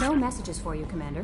No messages for you, Commander.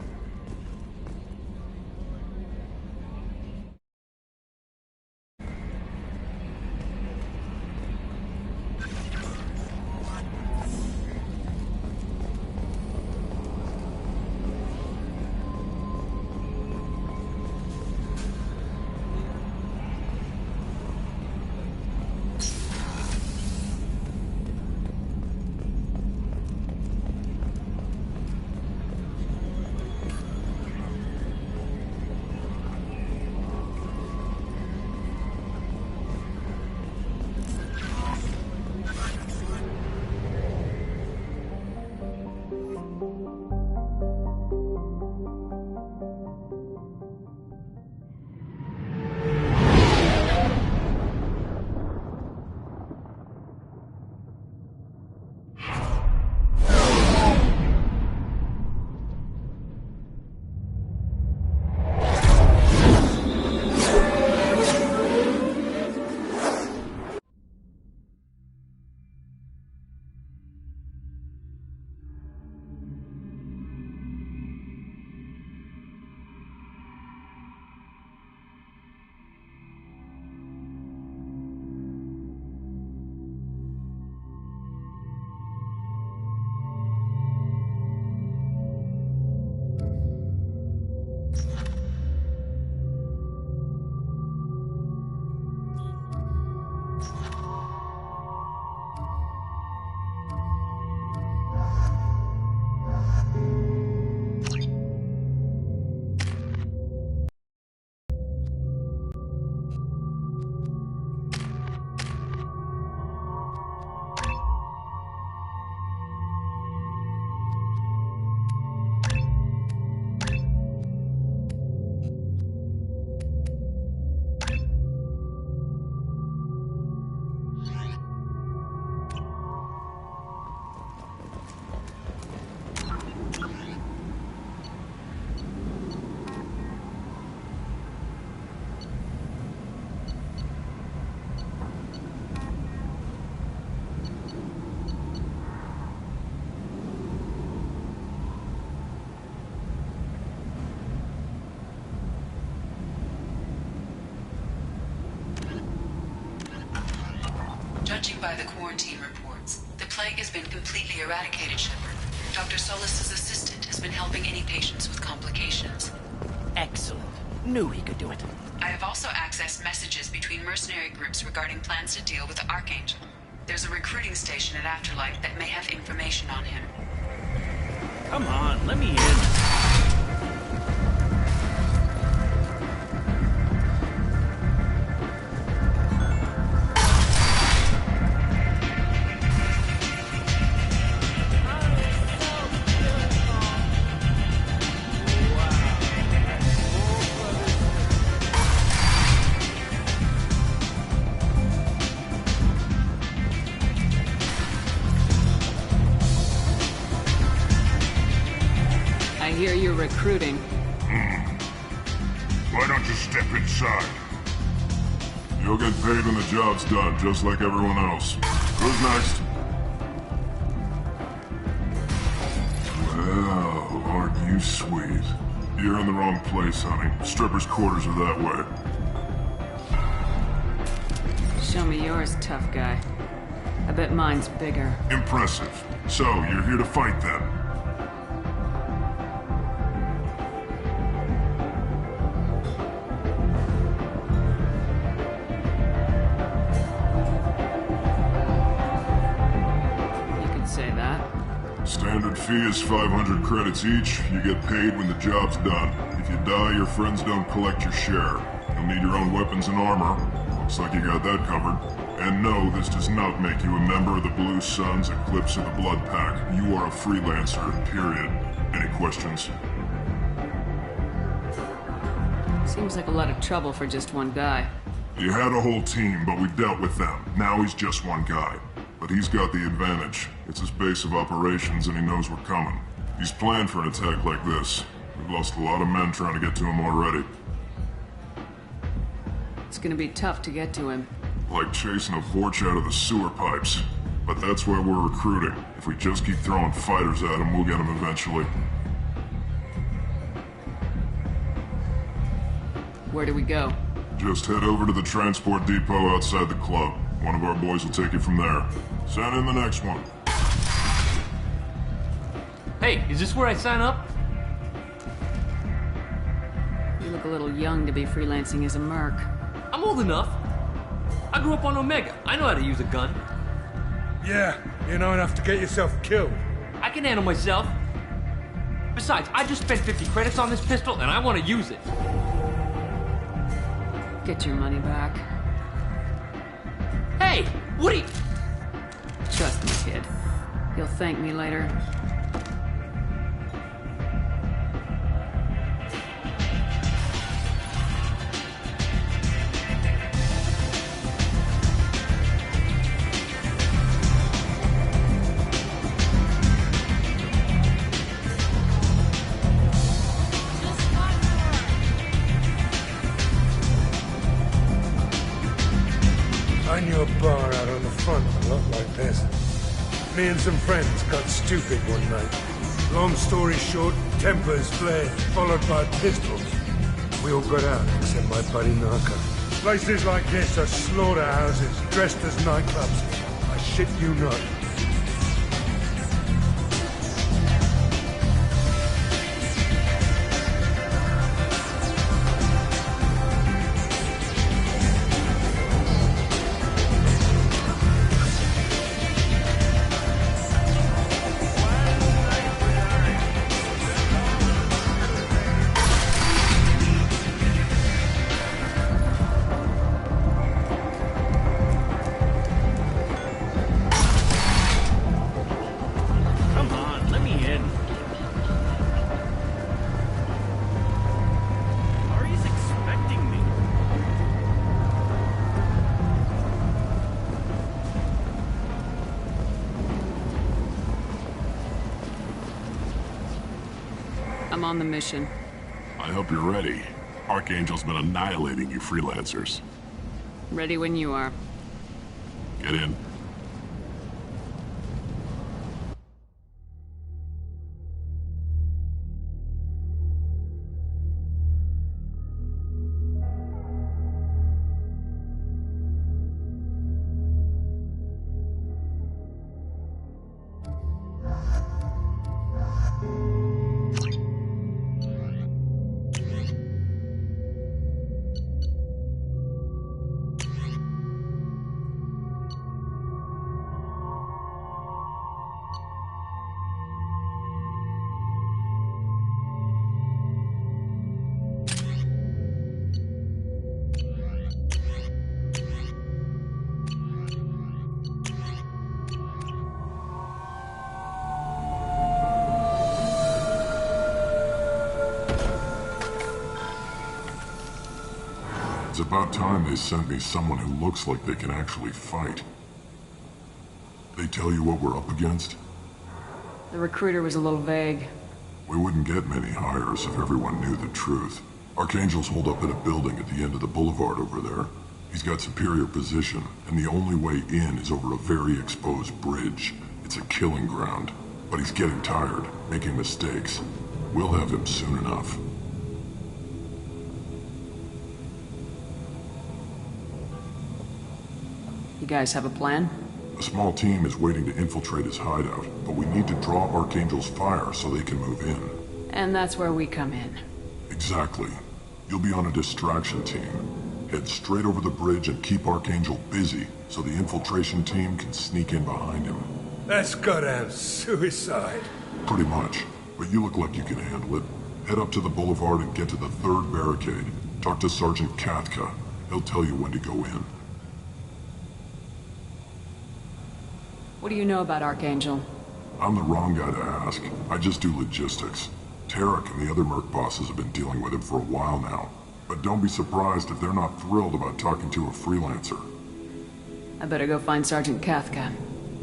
Judging by the quarantine reports, the plague has been completely eradicated, Shepard. Dr. Solis' assistant has been helping any patients with complications. Excellent. Knew he could do it. I have also accessed messages between mercenary groups regarding plans to deal with the Archangel. There's a recruiting station at Afterlife that may have information on him. Come on, let me in. I hear you're recruiting. Why don't you step inside? You'll get paid when the job's done, just like everyone else. Who's next? Well, aren't you sweet? You're in the wrong place, honey. Strippers' quarters are that way. Show me yours, tough guy. I bet mine's bigger. Impressive. So, you're here to fight then? Standard fee is 500 credits each. You get paid when the job's done. If you die, your friends don't collect your share. You'll need your own weapons and armor. Looks like you got that covered. And no, this does not make you a member of the Blue Suns, Eclipse, or the Blood Pack. You are a freelancer, period. Any questions? Seems like a lot of trouble for just one guy. You had a whole team, but we dealt with them. Now he's just one guy. But he's got the advantage. It's his base of operations and he knows we're coming. He's planned for an attack like this. We've lost a lot of men trying to get to him already. It's gonna be tough to get to him. Like chasing a Vorch out of the sewer pipes. But that's why we're recruiting. If we just keep throwing fighters at him, we'll get him eventually. Where do we go? Just head over to the transport depot outside the club. One of our boys will take you from there. Send in the next one. Hey, is this where I sign up? You look a little young to be freelancing as a merc. I'm old enough. I grew up on Omega. I know how to use a gun. Yeah, you know enough to get yourself killed. I can handle myself. Besides, I just spent 50 credits on this pistol, and I want to use it. Get your money back. Hey, what are you... Trust me, kid. You'll thank me later. I knew a bar out on the front a lot like this. Me and some friends got stupid one night. Long story short, tempers flared, followed by pistols. We all got out, except my buddy Narco. Places like this are slaughterhouses, dressed as nightclubs. I shit you not. Come on, let me in. Ari's expecting me. I'm on the mission. I hope you're ready. Archangel's been annihilating you freelancers. Ready when you are. Get in. It's about time they sent me someone who looks like they can actually fight. They tell you what we're up against? The recruiter was a little vague. We wouldn't get many hires if everyone knew the truth. Archangel's holed up at a building at the end of the boulevard over there. He's got superior position, and the only way in is over a very exposed bridge. It's a killing ground. But he's getting tired, making mistakes. We'll have him soon enough. You guys have a plan? A small team is waiting to infiltrate his hideout, but we need to draw Archangel's fire so they can move in. And that's where we come in. Exactly. You'll be on a distraction team. Head straight over the bridge and keep Archangel busy so the infiltration team can sneak in behind him. That's goddamn suicide. Pretty much. But you look like you can handle it. Head up to the boulevard and get to the third barricade. Talk to Sergeant Kathka. He'll tell you when to go in. What do you know about Archangel? I'm the wrong guy to ask. I just do logistics. Tarek and the other merc bosses have been dealing with him for a while now. But don't be surprised if they're not thrilled about talking to a freelancer. I better go find Sergeant Kathka.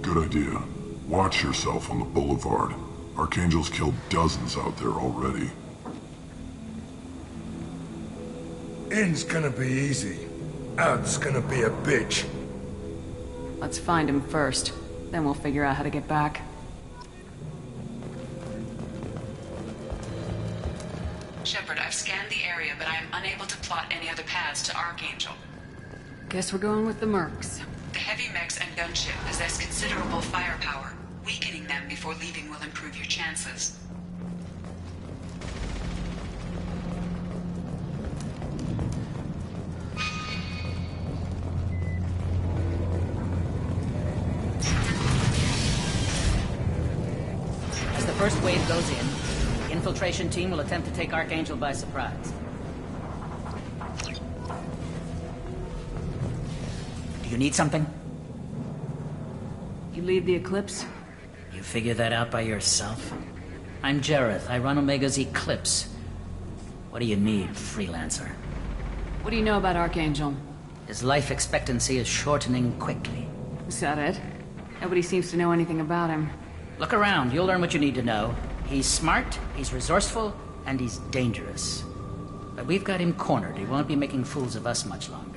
Good idea. Watch yourself on the boulevard. Archangel's killed dozens out there already. In's gonna be easy. Out's gonna be a bitch. Let's find him first. Then we'll figure out how to get back. Shepard, I've scanned the area, but I am unable to plot any other paths to Archangel. Guess we're going with the Mercs. The heavy mechs and gunship possess considerable firepower. Weakening them before leaving will improve your chances. As the first wave goes in, the infiltration team will attempt to take Archangel by surprise. Do you need something? You lead the Eclipse? You figure that out by yourself? I'm Jareth. I run Omega's Eclipse. What do you need, freelancer? What do you know about Archangel? His life expectancy is shortening quickly. Is that it? Nobody seems to know anything about him. Look around. You'll learn what you need to know. He's smart, he's resourceful, and he's dangerous. But we've got him cornered. He won't be making fools of us much longer.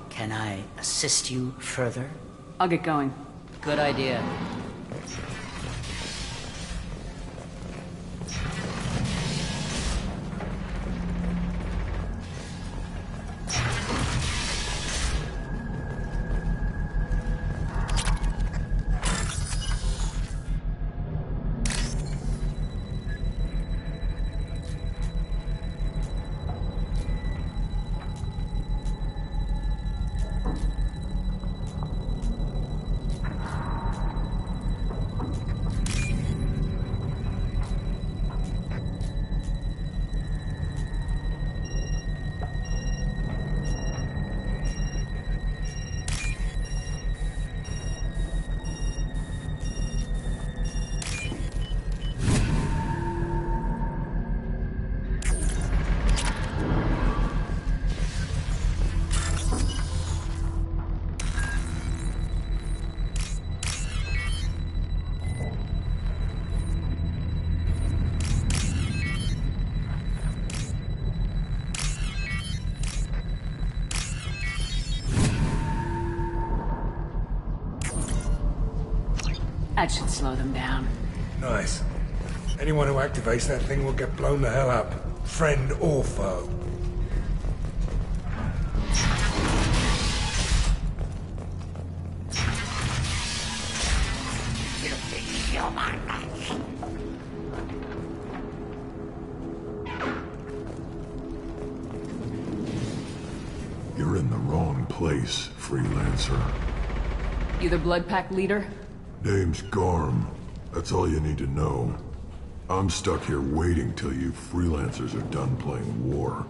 Can I assist you further? I'll get going. Good idea. That should slow them down. Nice. Anyone who activates that thing will get blown the hell up. Friend or foe. You're in the wrong place, freelancer. You the Blood Pack leader? Name's Garm. That's all you need to know. I'm stuck here waiting till you freelancers are done playing war.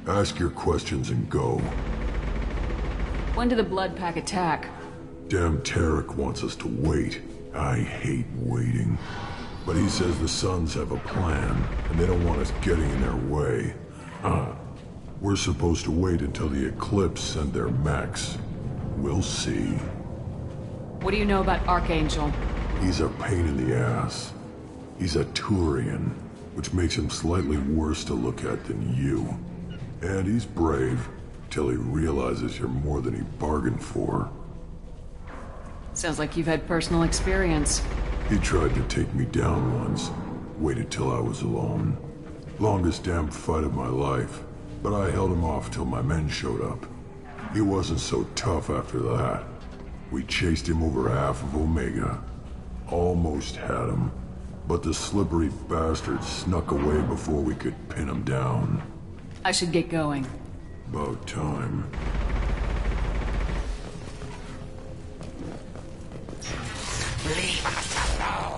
Ask your questions and go. When did the Blood Pack attack? Damn Tarek wants us to wait. I hate waiting. But he says the Sons have a plan, and they don't want us getting in their way. We're supposed to wait until the Eclipse send their mechs. We'll see. What do you know about Archangel? He's a pain in the ass. He's a Turian, which makes him slightly worse to look at than you. And he's brave, till he realizes you're more than he bargained for. Sounds like you've had personal experience. He tried to take me down once. Waited till I was alone. Longest damn fight of my life. But I held him off till my men showed up. He wasn't so tough after that. We chased him over half of Omega. Almost had him. But the slippery bastard snuck away before we could pin him down. I should get going. About time. Leave us alone!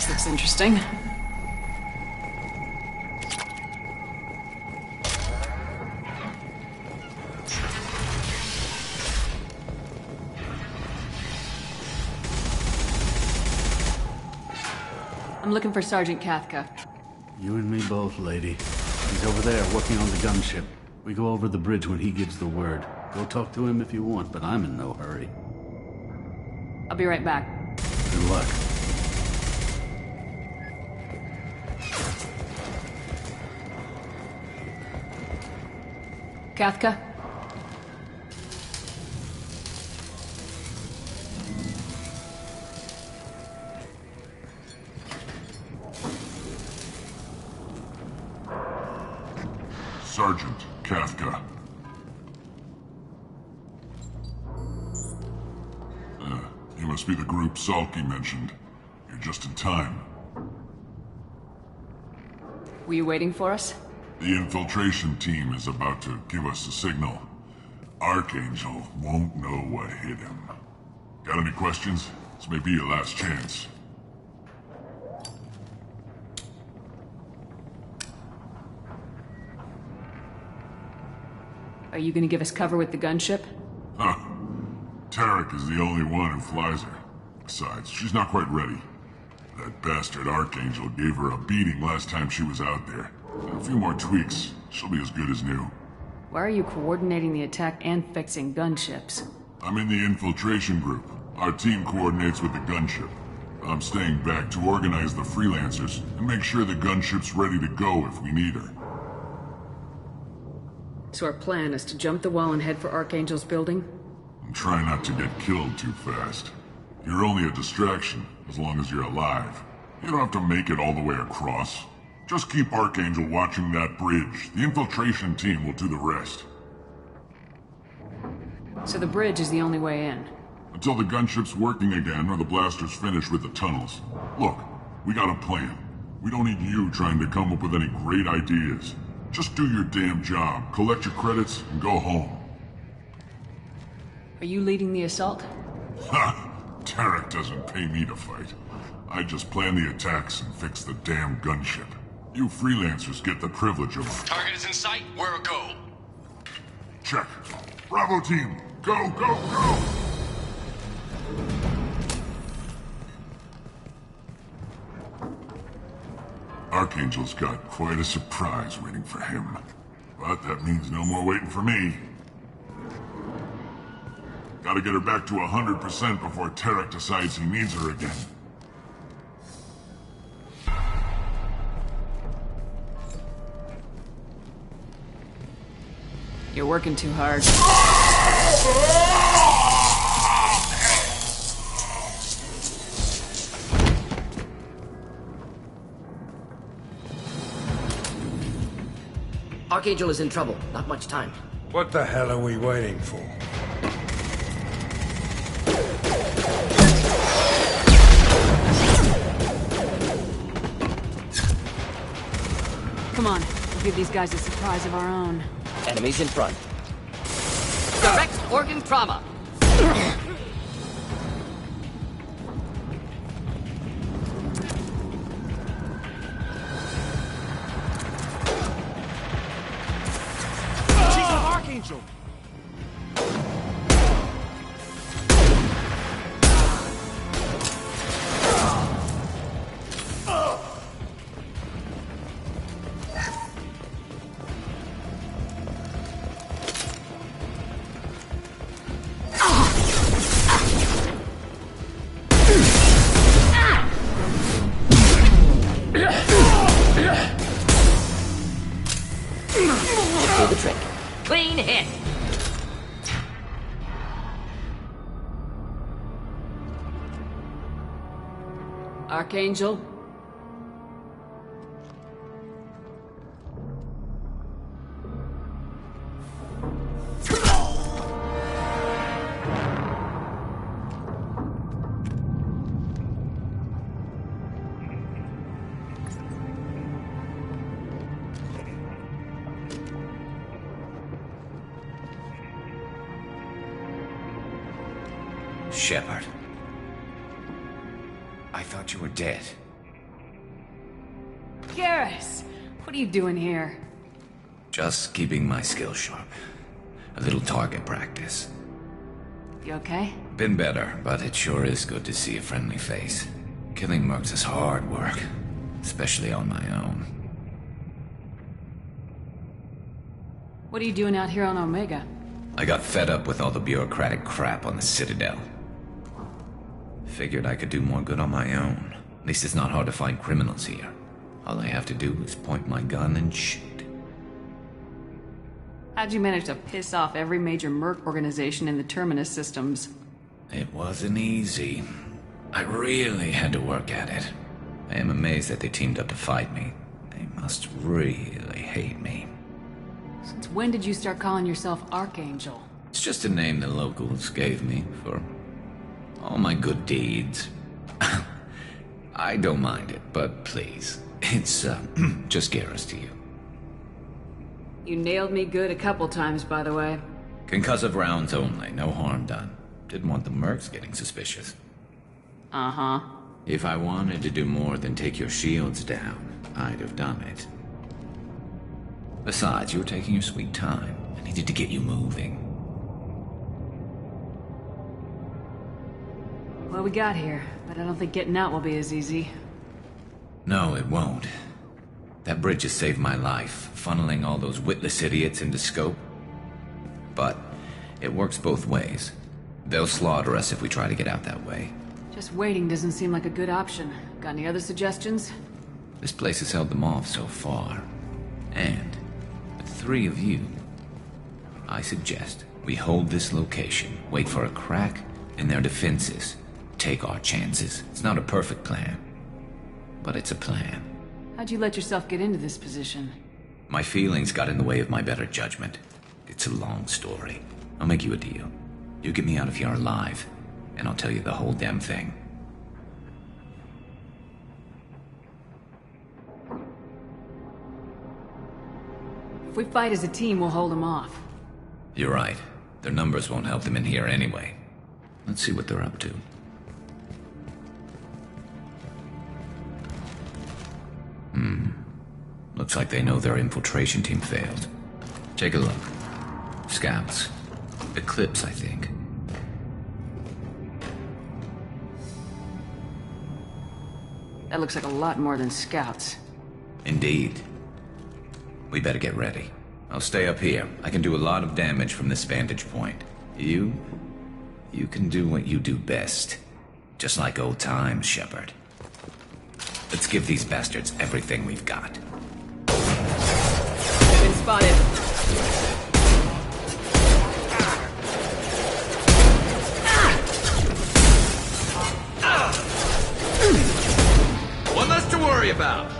This looks interesting. I'm looking for Sergeant Kathka. You and me both, lady. He's over there working on the gunship. We go over the bridge when he gives the word. Go talk to him if you want, but I'm in no hurry. I'll be right back. Good luck. Kathka? Sergeant Kathka. You must be the group Salky mentioned. You're just in time. Were you waiting for us? The infiltration team is about to give us a signal. Archangel won't know what hit him. Got any questions? This may be your last chance. Are you gonna give us cover with the gunship? Huh. Tarek is the only one who flies her. Besides, she's not quite ready. That bastard Archangel gave her a beating last time she was out there. A few more tweaks, she'll be as good as new. Why are you coordinating the attack and fixing gunships? I'm in the infiltration group. Our team coordinates with the gunship. I'm staying back to organize the freelancers and make sure the gunship's ready to go if we need her. So our plan is to jump the wall and head for Archangel's building? And try not to get killed too fast. You're only a distraction, as long as you're alive. You don't have to make it all the way across. Just keep Archangel watching that bridge. The infiltration team will do the rest. So the bridge is the only way in? Until the gunship's working again or the blasters finish with the tunnels. Look, we got a plan. We don't need you trying to come up with any great ideas. Just do your damn job, collect your credits, and go home. Are you leading the assault? Ha! Tarek doesn't pay me to fight. I just plan the attacks and fix the damn gunship. You freelancers get the privilege of... Target is in sight. We're a go. Check. Bravo team, go, go, go! Archangel's got quite a surprise waiting for him. But that means no more waiting for me. Gotta get her back to 100% before Tarek decides he needs her again. You're working too hard. Archangel is in trouble. Not much time. What the hell are we waiting for? Come on, we'll give these guys a surprise of our own. Enemies in front. Direct organ trauma. Chief of Archangel! Do the trick. Clean hit. Archangel? Shepard. I thought you were dead. Garrus! What are you doing here? Just keeping my skills sharp. A little target practice. You okay? Been better, but it sure is good to see a friendly face. Killing mercs is hard work, especially on my own. What are you doing out here on Omega? I got fed up with all the bureaucratic crap on the Citadel. Figured I could do more good on my own. At least it's not hard to find criminals here. All I have to do is point my gun and shoot. How'd you manage to piss off every major merc organization in the Terminus systems? It wasn't easy. I really had to work at it. I am amazed that they teamed up to fight me. They must really hate me. Since when did you start calling yourself Archangel? It's just a name the locals gave me for all my good deeds. I don't mind it, but please, it's just Garrus to you. You nailed me good a couple times, by the way. Concussive rounds only, no harm done. Didn't want the mercs getting suspicious. Uh-huh. If I wanted to do more than take your shields down, I'd have done it. Besides, you were taking your sweet time. I needed to get you moving. Well, we got here, but I don't think getting out will be as easy. No, it won't. That bridge has saved my life, funneling all those witless idiots into scope. But it works both ways. They'll slaughter us if we try to get out that way. Just waiting doesn't seem like a good option. Got any other suggestions? This place has held them off so far. And with 3 of you, I suggest we hold this location, wait for a crack in their defenses, take our chances. It's not a perfect plan, but it's a plan. How'd you let yourself get into this position? My feelings got in the way of my better judgment. It's a long story. I'll make you a deal. You get me out of here alive, and I'll tell you the whole damn thing. If we fight as a team, we'll hold them off. You're right. Their numbers won't help them in here anyway. Let's see what they're up to. Looks like they know their infiltration team failed. Take a look. Scouts. Eclipse, I think. That looks like a lot more than scouts. Indeed. We better get ready. I'll stay up here. I can do a lot of damage from this vantage point. You can do what you do best. Just like old times, Shepard. Let's give these bastards everything we've got. Been spotted. One less to worry about.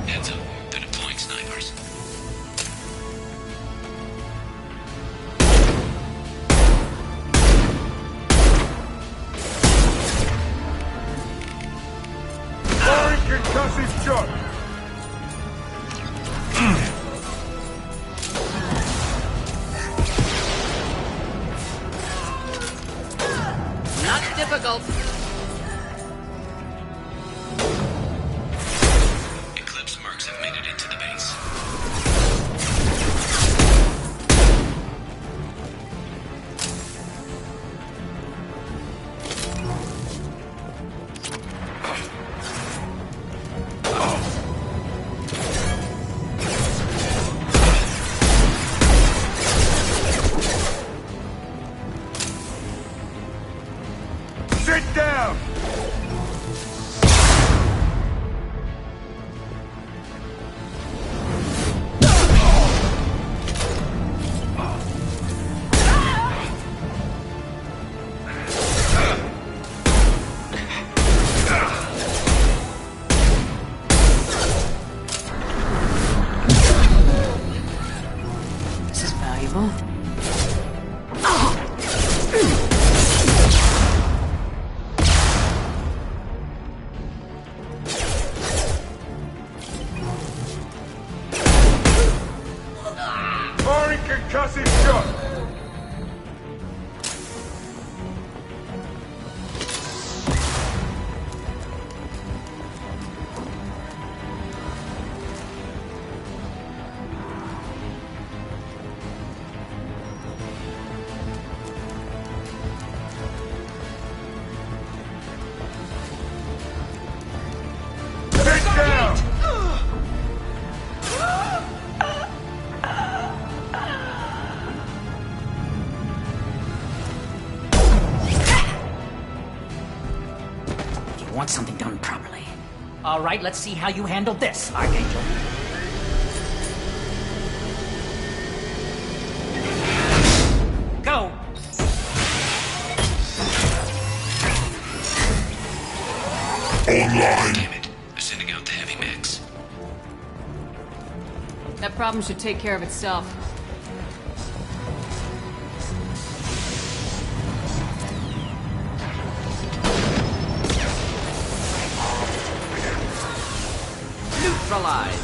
Heads up. They're deploying snipers. Firing concussive shot! Not difficult. Eclipse mercs have made it into the base. Sit down! Chassis shot! Want something done properly. All right, let's see how you handle this, Archangel. Go! Online! Damn it. They're sending out the heavy mix. That problem should take care of itself. Neutralized.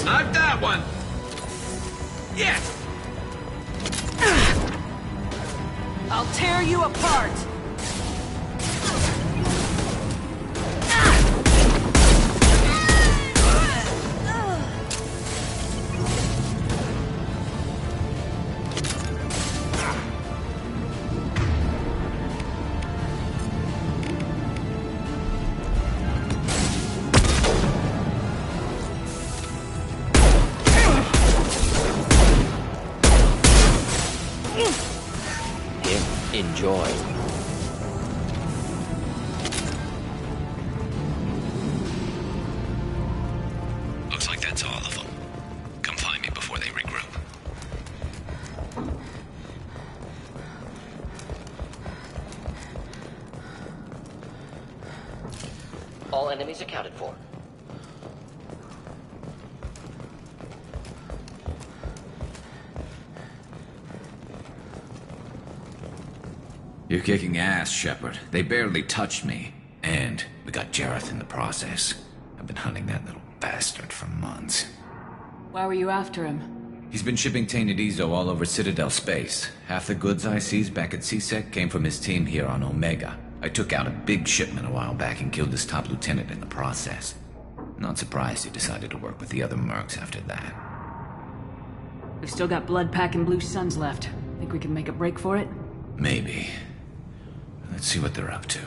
Not that one! Yes! I'll tear you apart! Enjoy. Looks like that's all of them. Come find me before they regroup. All enemies accounted for. You're kicking ass, Shepard. They barely touched me. And we got Jareth in the process. I've been hunting that little bastard for months. Why were you after him? He's been shipping tainted Ezo all over Citadel space. Half the goods I seized back at CSEC came from his team here on Omega. I took out a big shipment a while back and killed his top lieutenant in the process. Not surprised he decided to work with the other mercs after that. We've still got Bloodpack and Blue Suns left. Think we can make a break for it? Maybe. Let's see what they're up to.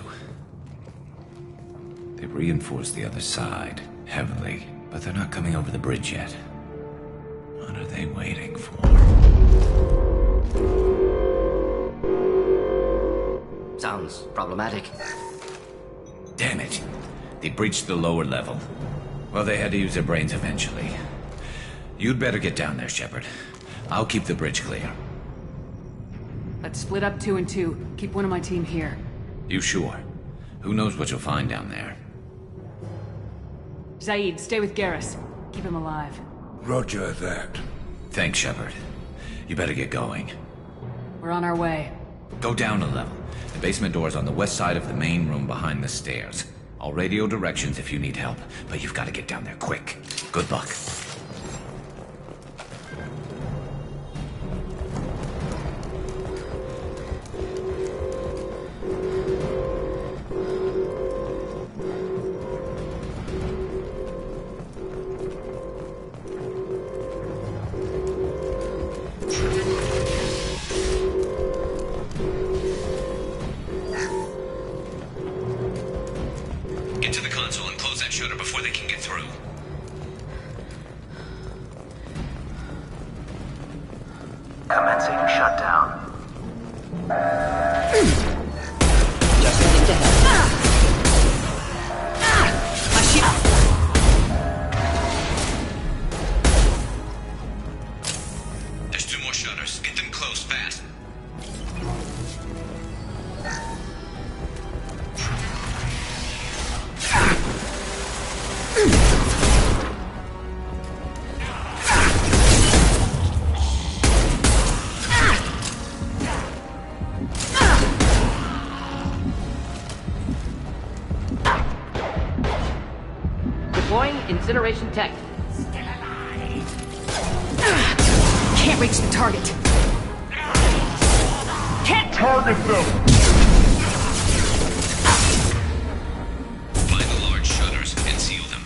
They reinforced the other side, heavily, but they're not coming over the bridge yet. What are they waiting for? Sounds problematic. Damn it. They breached the lower level. Well, they had to use their brains eventually. You'd better get down there, Shepard. I'll keep the bridge clear. Let's split up 2 and 2. Keep one of my team here. You sure? Who knows what you'll find down there? Zaid, stay with Garrus. Keep him alive. Roger that. Thanks, Shepard. You better get going. We're on our way. Go down a level. The basement door's on the west side of the main room behind the stairs. I'll radio directions if you need help, but you've got to get down there quick. Good luck. incineration tech. Can't reach the target. Can't target them! Find the large shutters and seal them.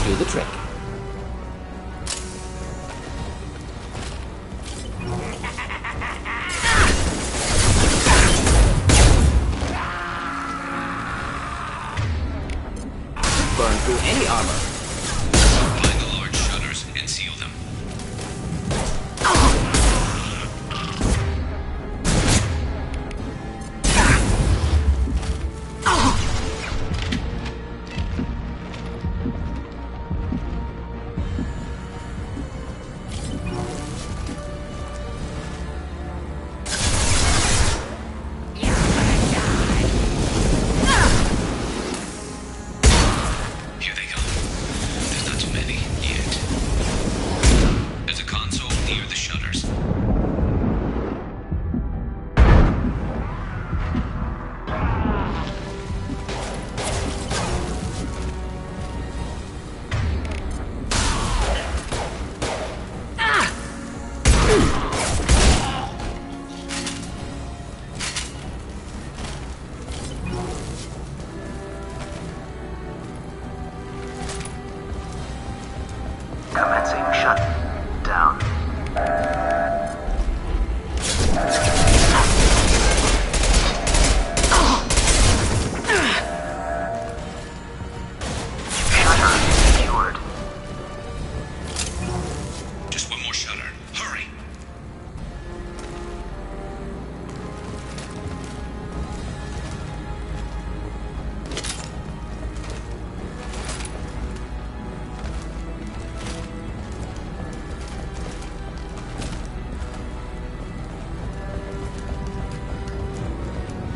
do the trick. Burn through any armor. Find the large shutters and seal them. Here they come. There's not too many yet. There's a console near the shutters. Commencing shut down. Shutter secured. Just one more shutter. Hurry!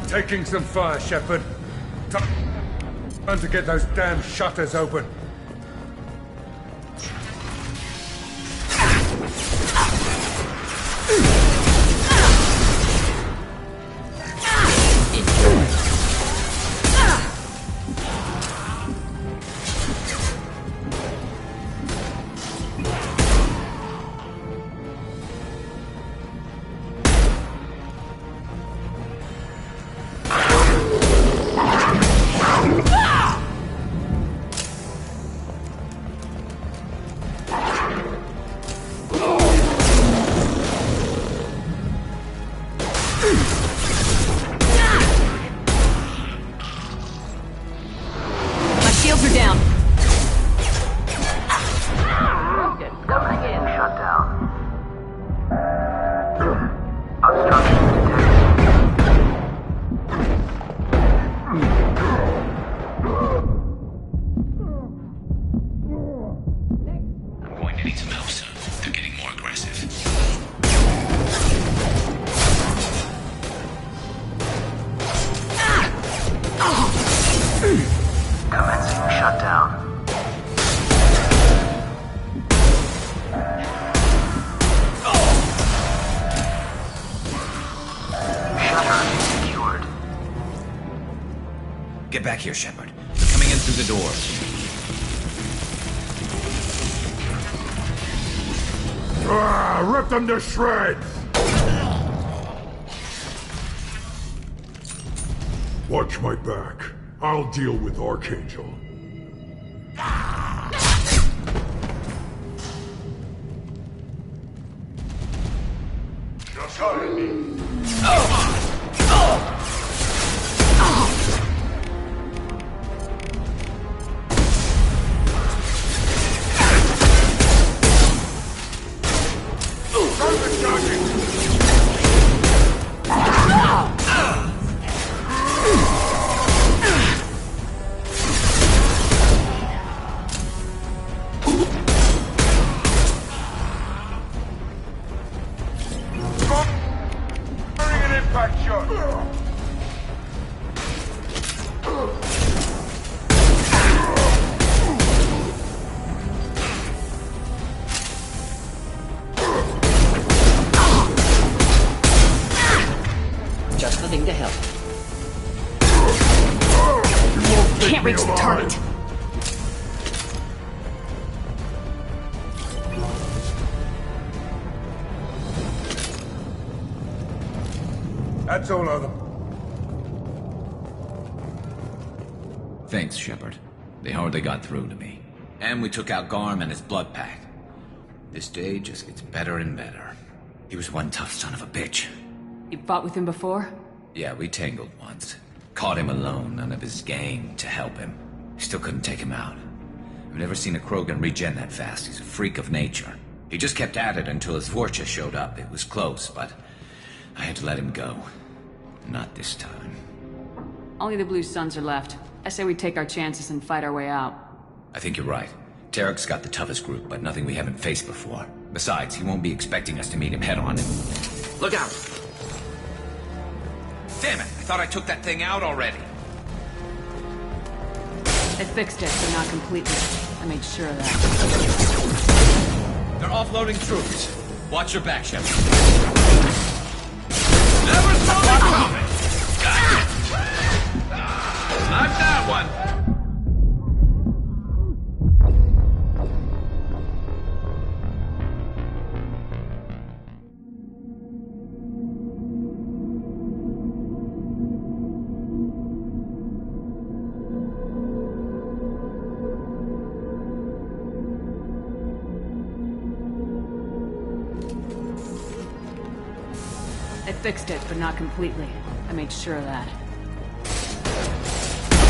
Taking some fire, Shepard. Time to get those damn shutters open. My shields are down. Commencing shut down. Obstruction detected. I'm going to need some help soon. They're getting more aggressive. Commencing shut down. Shutter secured. Get back here, Shepard. They're coming in through the door. Rip them to shreds! Watch my back. I'll deal with Archangel. Just the thing to help. Can't reach the target. That's all of them. Thanks, Shepard. They hardly got through to me. And we took out Garm and his blood pack. This day just gets better and better. He was one tough son of a bitch. You fought with him before? Yeah, we tangled once. Caught him alone, none of his gang to help him. Still couldn't take him out. I've never seen a Krogan regen that fast. He's a freak of nature. He just kept at it until his Vorcha showed up. It was close, but I had to let him go. Not this time. Only the Blue Suns are left. I say we take our chances and fight our way out. I think you're right. Tarek's got the toughest group, but nothing we haven't faced before. Besides, he won't be expecting us to meet him head-on. Look out! Damn it! I thought I took that thing out already. I fixed it, but not completely. I made sure of that. They're offloading troops. Watch your back, Shepard. Never saw it coming! Knock that one! I fixed it, but not completely. I made sure of that.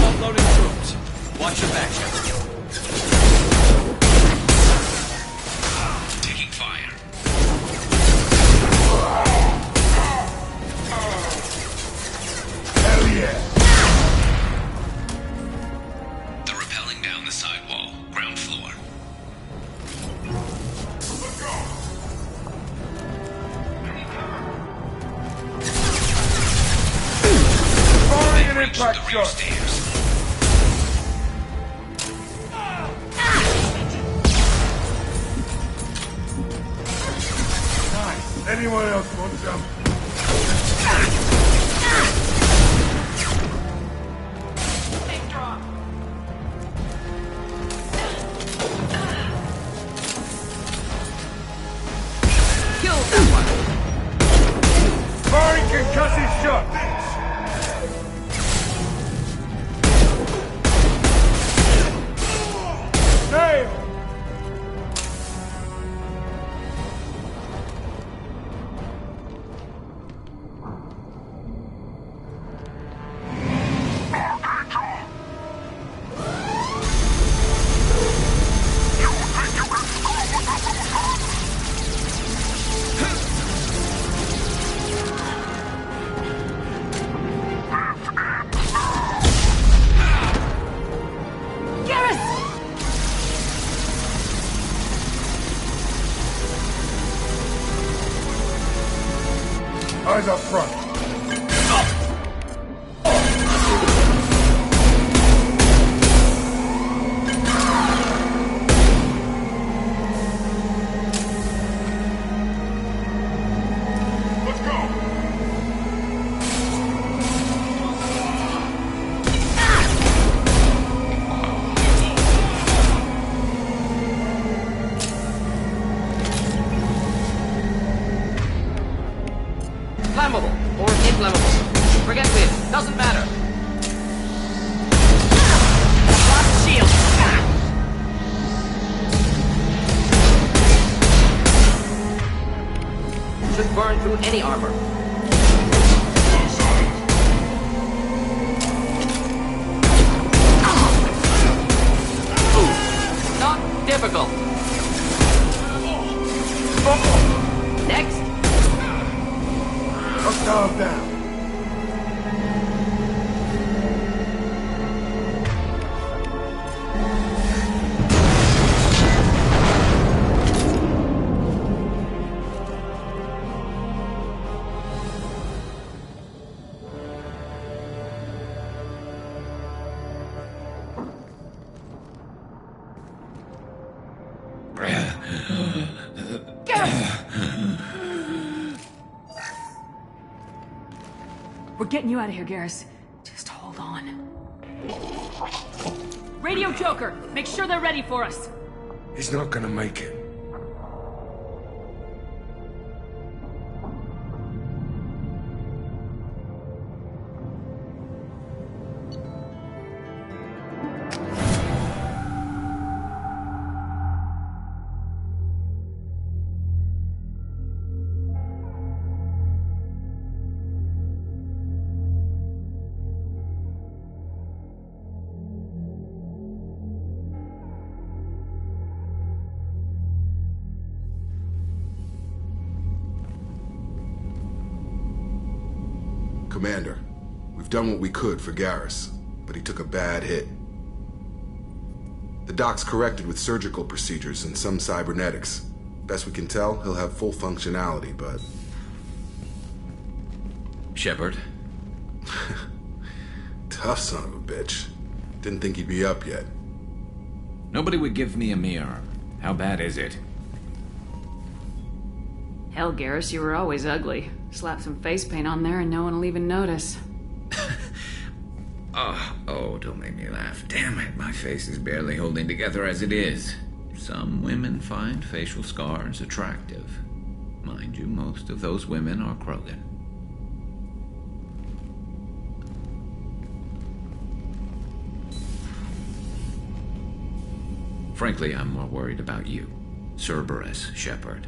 Offloading troops. Watch your back, Shepard. Taking fire. Hell yeah! They're rappelling down the sidewall, ground floor. Firing an Reach impact the rear shot! stairs. Nice. Anyone else want some? Kill that one! Firing concussive shot! Nail! Eyes up front. Let's go. Flammable or inflammable. Forget wind. Doesn't matter. Blast shield. Should burn through any armor. Not difficult. Next. job down. We're getting you out of here, Garrus. Just hold on. Radio Joker! Make sure they're ready for us! He's not gonna make it. Commander, we've done what we could for Garrus, but he took a bad hit. The doc's corrected with surgical procedures and some cybernetics. Best we can tell, he'll have full functionality, but... Shepard? Tough son of a bitch. Didn't think he'd be up yet. Nobody would give me a mirror. How bad is it? Hell, Garrus, you were always ugly. Slap some face paint on there and no one will even notice. Oh, don't make me laugh. Damn it, my face is barely holding together as it is. Some women find facial scars attractive. Mind you, most of those women are Krogan. Frankly, I'm more worried about you. Cerberus, Shepard.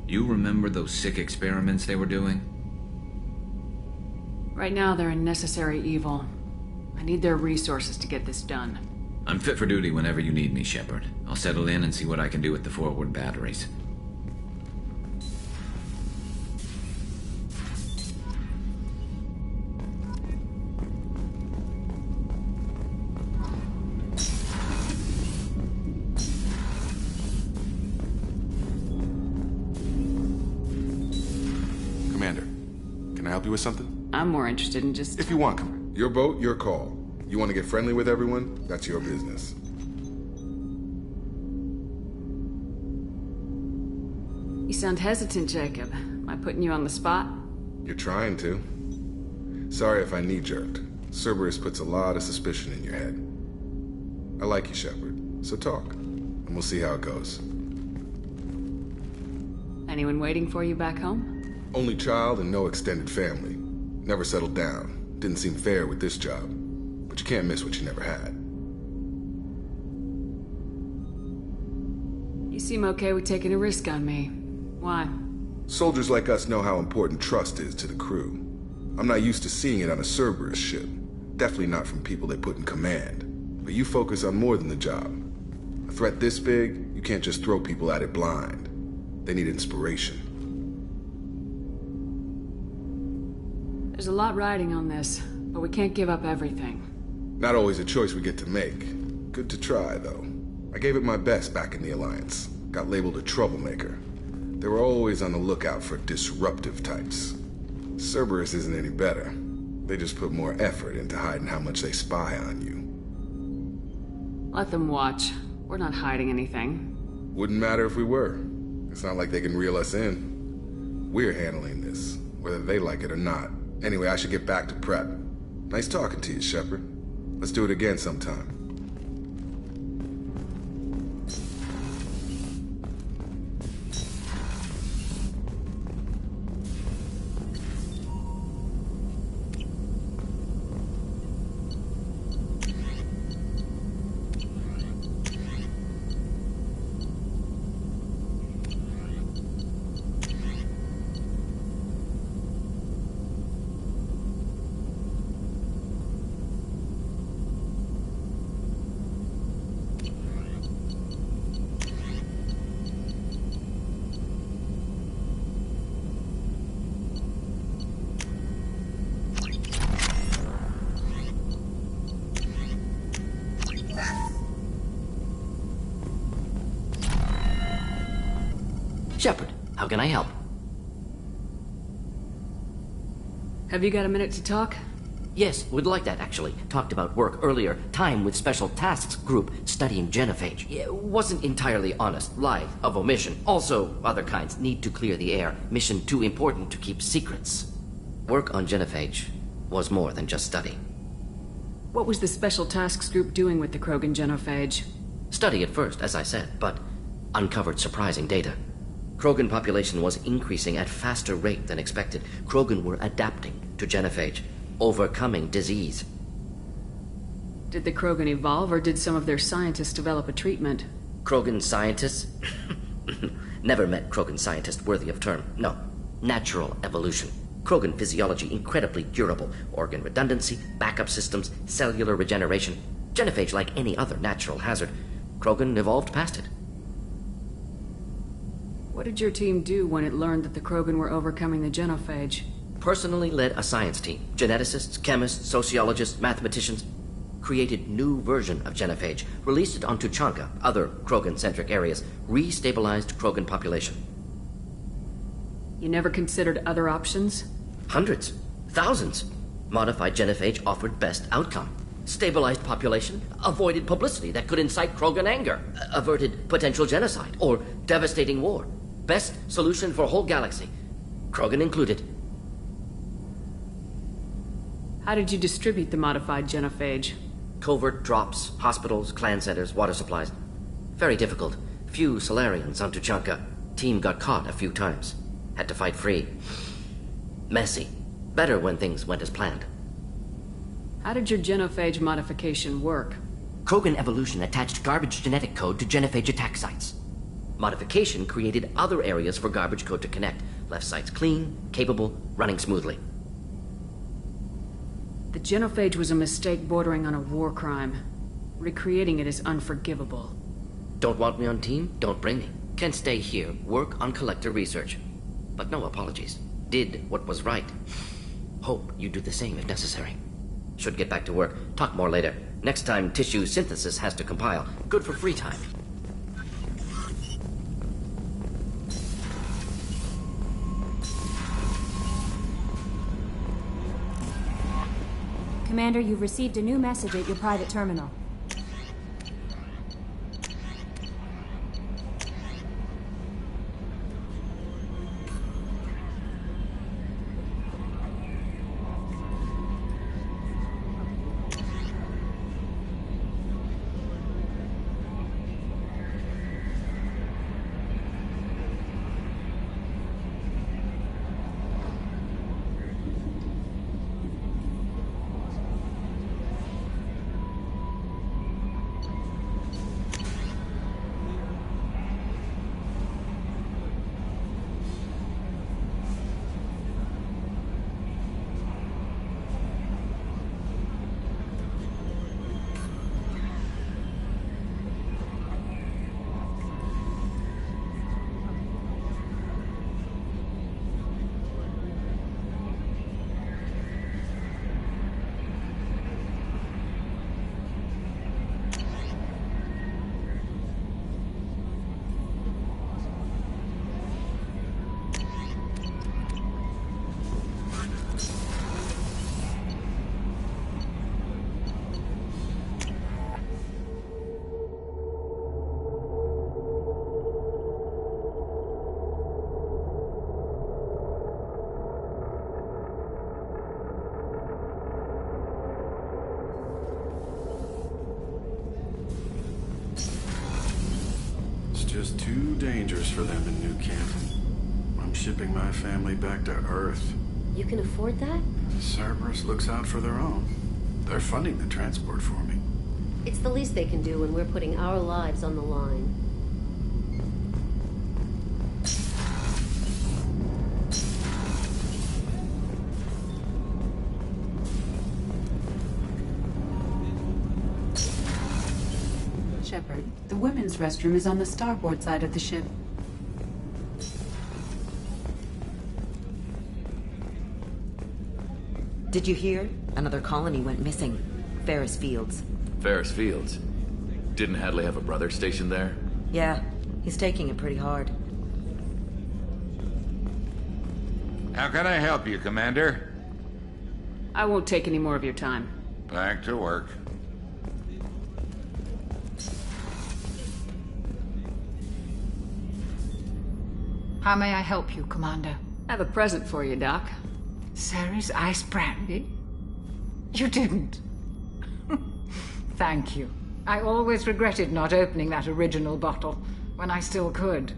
You remember those sick experiments they were doing? Right now, they're a necessary evil. I need their resources to get this done. I'm fit for duty whenever you need me, Shepard. I'll settle in and see what I can do with the forward batteries. Can I help you with something? I'm more interested in just... If you want, come. Your boat, your call. You want to get friendly with everyone? That's your business. You sound hesitant, Jacob. Am I putting you on the spot? You're trying to. Sorry if I knee-jerked. Cerberus puts a lot of suspicion in your head. I like you, Shepard. So talk, and we'll see how it goes. Anyone waiting for you back home? Only child and no extended family. Never settled down. Didn't seem fair with this job. But you can't miss what you never had. You seem okay with taking a risk on me. Why? Soldiers like us know how important trust is to the crew. I'm not used to seeing it on a Cerberus ship. Definitely not from people they put in command. But you focus on more than the job. A threat this big, you can't just throw people at it blind. They need inspiration. There's a lot riding on this, but we can't give up everything. Not always a choice we get to make. Good to try, though. I gave it my best back in the Alliance. Got labeled a troublemaker. They were always on the lookout for disruptive types. Cerberus isn't any better. They just put more effort into hiding how much they spy on you. Let them watch. We're not hiding anything. Wouldn't matter if we were. It's not like they can reel us in. We're handling this, whether they like it or not. Anyway, I should get back to prep. Nice talking to you, Shepard. Let's do it again sometime. How can I help? Have you got a minute to talk? Yes, would like that, actually. Talked about work earlier. Time with Special Tasks Group studying genophage. Wasn't entirely honest. Lie of omission. Also, other kinds. Need to clear the air. Mission too important to keep secrets. Work on genophage was more than just study. What was the Special Tasks Group doing with the Krogan genophage? Study at first, as I said, but uncovered surprising data. Krogan population was increasing at faster rate than expected. Krogan were adapting to genophage, overcoming disease. Did the Krogan evolve, or did some of their scientists develop a treatment? Krogan scientists? Never met Krogan scientist worthy of term. No. Natural evolution. Krogan physiology incredibly durable. Organ redundancy, backup systems, cellular regeneration. Genophage like any other natural hazard. Krogan evolved past it. What did your team do when it learned that the Krogan were overcoming the genophage? Personally led a science team. Geneticists, chemists, sociologists, mathematicians. Created new version of genophage. Released it on Tuchanka, other Krogan-centric areas. Restabilized Krogan population. You never considered other options? Hundreds. Thousands. Modified genophage offered best outcome. Stabilized population, avoided publicity that could incite Krogan anger, averted potential genocide or devastating war. Best solution for whole galaxy, Krogan included. How did you distribute the modified genophage? Covert drops, hospitals, clan centers, water supplies. Very difficult. Few Solarians on Tuchanka. Team got caught a few times. Had to fight free. Messy. Better when things went as planned. How did your genophage modification work? Krogan evolution attached garbage genetic code to genophage attack sites. Modification created other areas for garbage code to connect. Left sites clean, capable, running smoothly. The genophage was a mistake bordering on a war crime. Recreating it is unforgivable. Don't want me on team? Don't bring me. Can stay here, work on collector research. But no apologies. Did what was right. Hope you do the same if necessary. Should get back to work. Talk more later. Next time, tissue synthesis has to compile. Good for free time. Commander, you've received a new message at your private terminal. Just too dangerous for them in New Canton. I'm shipping my family back to Earth. You can afford that? Cerberus looks out for their own. They're funding the transport for me. It's the least they can do when we're putting our lives on the line. Shepard, the women's restroom is on the starboard side of the ship. Did you hear? Another colony went missing. Ferris Fields. Ferris Fields? Didn't Hadley have a brother stationed there? Yeah, he's taking it pretty hard. How can I help you, Commander? I won't take any more of your time. Back to work. How may I help you, Commander? I have a present for you, Doc. Ceres ice brandy? You didn't. Thank you. I always regretted not opening that original bottle when I still could.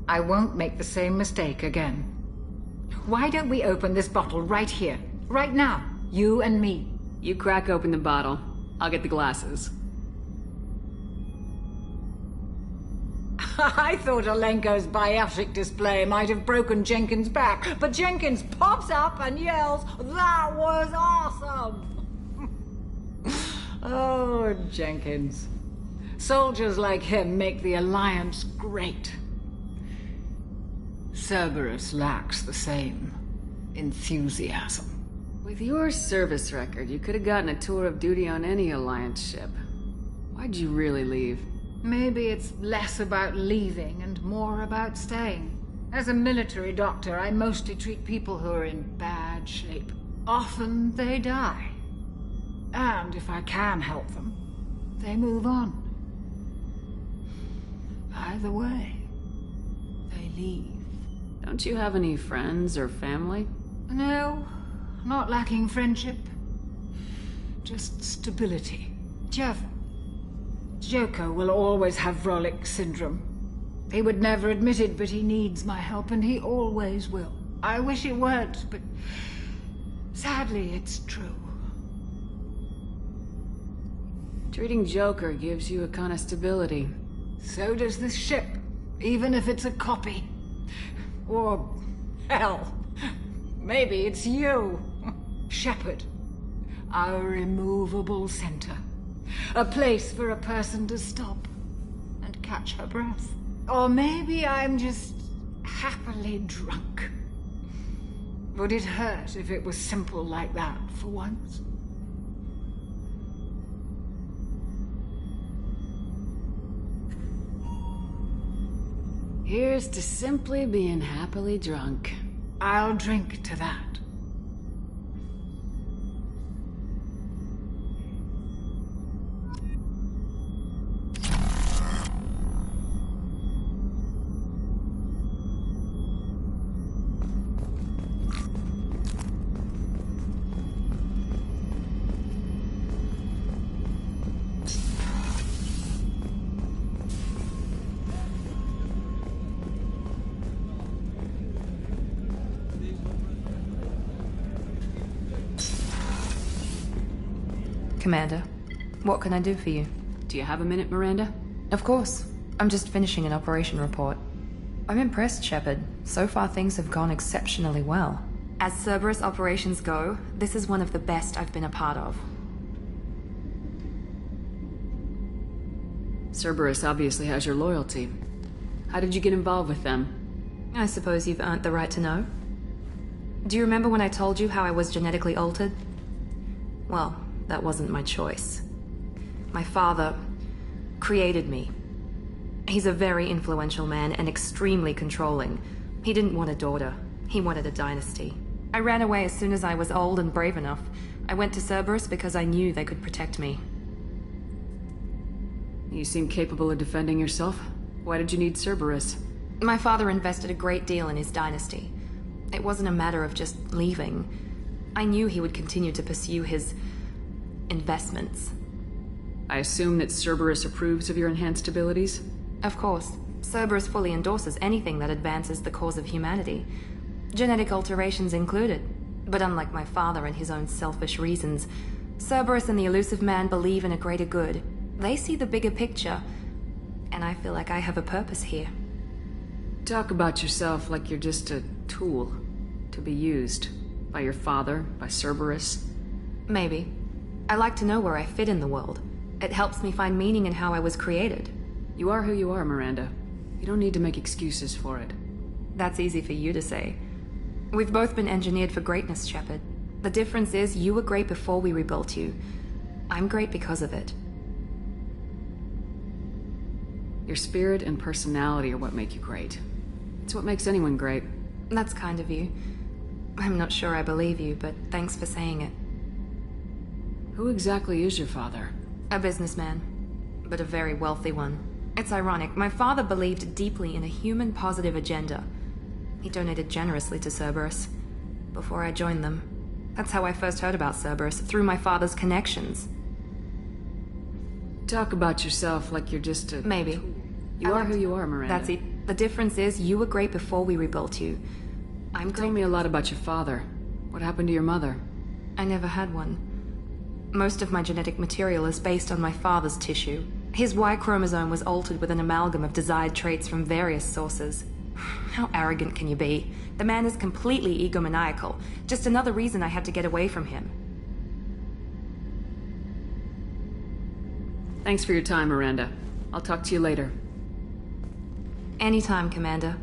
I won't make the same mistake again. Why don't we open this bottle right here, right now, you and me? You crack open the bottle. I'll get the glasses. I thought Alenko's biotic display might have broken Jenkins' back, but Jenkins pops up and yells, "That was awesome!" Oh, Jenkins. Soldiers like him make the Alliance great. Cerberus lacks the same enthusiasm. With your service record, you could have gotten a tour of duty on any Alliance ship. Why'd you really leave? Maybe it's less about leaving and more about staying. As a military doctor, I mostly treat people who are in bad shape. Often they die. And if I can help them, they move on. Either way, they leave. Don't you have any friends or family? No, not lacking friendship. Just stability. Joko will always have Vrolic syndrome. He would never admit it, but he needs my help, and he always will. I wish it weren't, but sadly, it's true. Treating Joker gives you a kind of stability. So does this ship, even if it's a copy. Or, hell, maybe it's you, Shepard. Our immovable center. A place for a person to stop and catch her breath. Or maybe I'm just happily drunk. Would it hurt if it was simple like that for once? Here's to simply being happily drunk. I'll drink to that. Commander, what can I do for you? Do you have a minute, Miranda? Of course. I'm just finishing an operation report. I'm impressed, Shepard. So far things have gone exceptionally well. As Cerberus operations go, this is one of the best I've been a part of. Cerberus obviously has your loyalty. How did you get involved with them? I suppose you've earned the right to know. Do you remember when I told you how I was genetically altered? Well, that wasn't my choice. My father created me. He's a very influential man and extremely controlling. He didn't want a daughter. He wanted a dynasty. I ran away as soon as I was old and brave enough. I went to Cerberus because I knew they could protect me. You seem capable of defending yourself. Why did you need Cerberus? My father invested a great deal in his dynasty. It wasn't a matter of just leaving. I knew he would continue to pursue his investments. I assume that Cerberus approves of your enhanced abilities? Of course. Cerberus fully endorses anything that advances the cause of humanity. Genetic alterations included. But unlike my father and his own selfish reasons, Cerberus and the Elusive Man believe in a greater good. They see the bigger picture, and I feel like I have a purpose here. Talk about yourself like you're just a tool to be used by your father, by Cerberus. Maybe. I like to know where I fit in the world. It helps me find meaning in how I was created. You are who you are, Miranda. You don't need to make excuses for it. That's easy for you to say. We've both been engineered for greatness, Shepard. The difference is you were great before we rebuilt you. I'm great because of it. Your spirit and personality are what make you great. It's what makes anyone great. That's kind of you. I'm not sure I believe you, but thanks for saying it. Who exactly is your father? A businessman, but a very wealthy one. It's ironic, my father believed deeply in a human-positive agenda. He donated generously to Cerberus before I joined them. That's how I first heard about Cerberus, through my father's connections. Talk about yourself like you're just a... Maybe. You are who you are, Miranda. That's it. The difference is, you were great before we rebuilt you. I'm Tell me a lot about your father. What happened to your mother? I never had one. Most of my genetic material is based on my father's tissue. His Y chromosome was altered with an amalgam of desired traits from various sources. How arrogant can you be? The man is completely egomaniacal. Just another reason I had to get away from him. Thanks for your time, Miranda. I'll talk to you later. Anytime, Commander.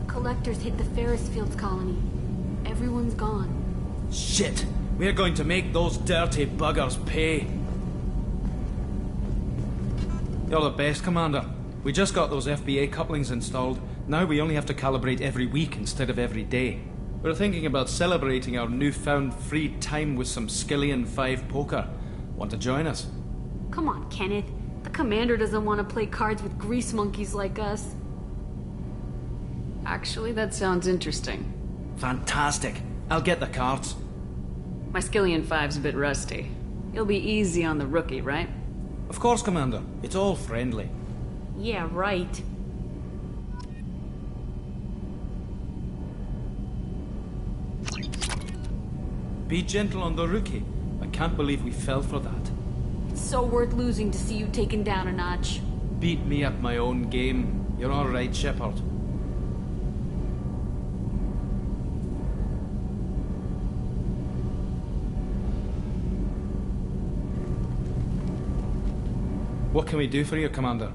Collectors hit the Ferris Fields colony. Everyone's gone. Shit! We're going to make those dirty buggers pay. You're the best, Commander. We just got those FBA couplings installed. Now we only have to calibrate every week instead of every day. We're thinking about celebrating our newfound free time with some Skillian 5 poker. Want to join us? Come on, Kenneth. The Commander doesn't want to play cards with grease monkeys like us. Actually, that sounds interesting. Fantastic. I'll get the cards. My Skillian 5's a bit rusty. You'll be easy on the rookie, right? Of course, Commander. It's all friendly. Yeah, right. Be gentle on the rookie. I can't believe we fell for that. It's so worth losing to see you taken down a notch. Beat me at my own game. You're all right, Shepard. What can we do for you, Commander?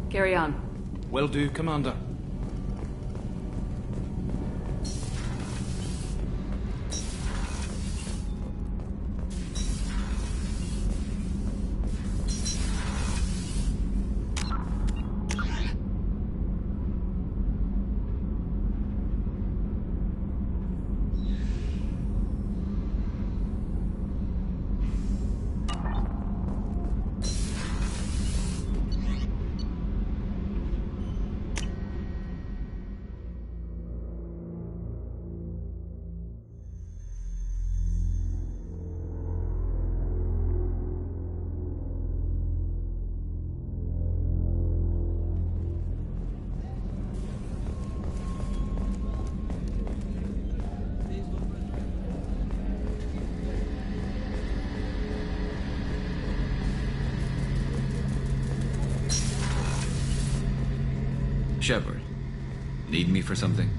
Carry on. Will do, Commander. Shepard, need me for something?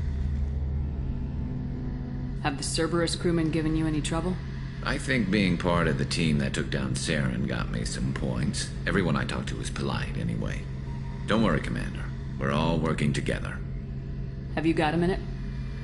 Have the Cerberus crewmen given you any trouble? I think being part of the team that took down Saren got me some points. Everyone I talked to was polite anyway. Don't worry, Commander. We're all working together. Have you got a minute?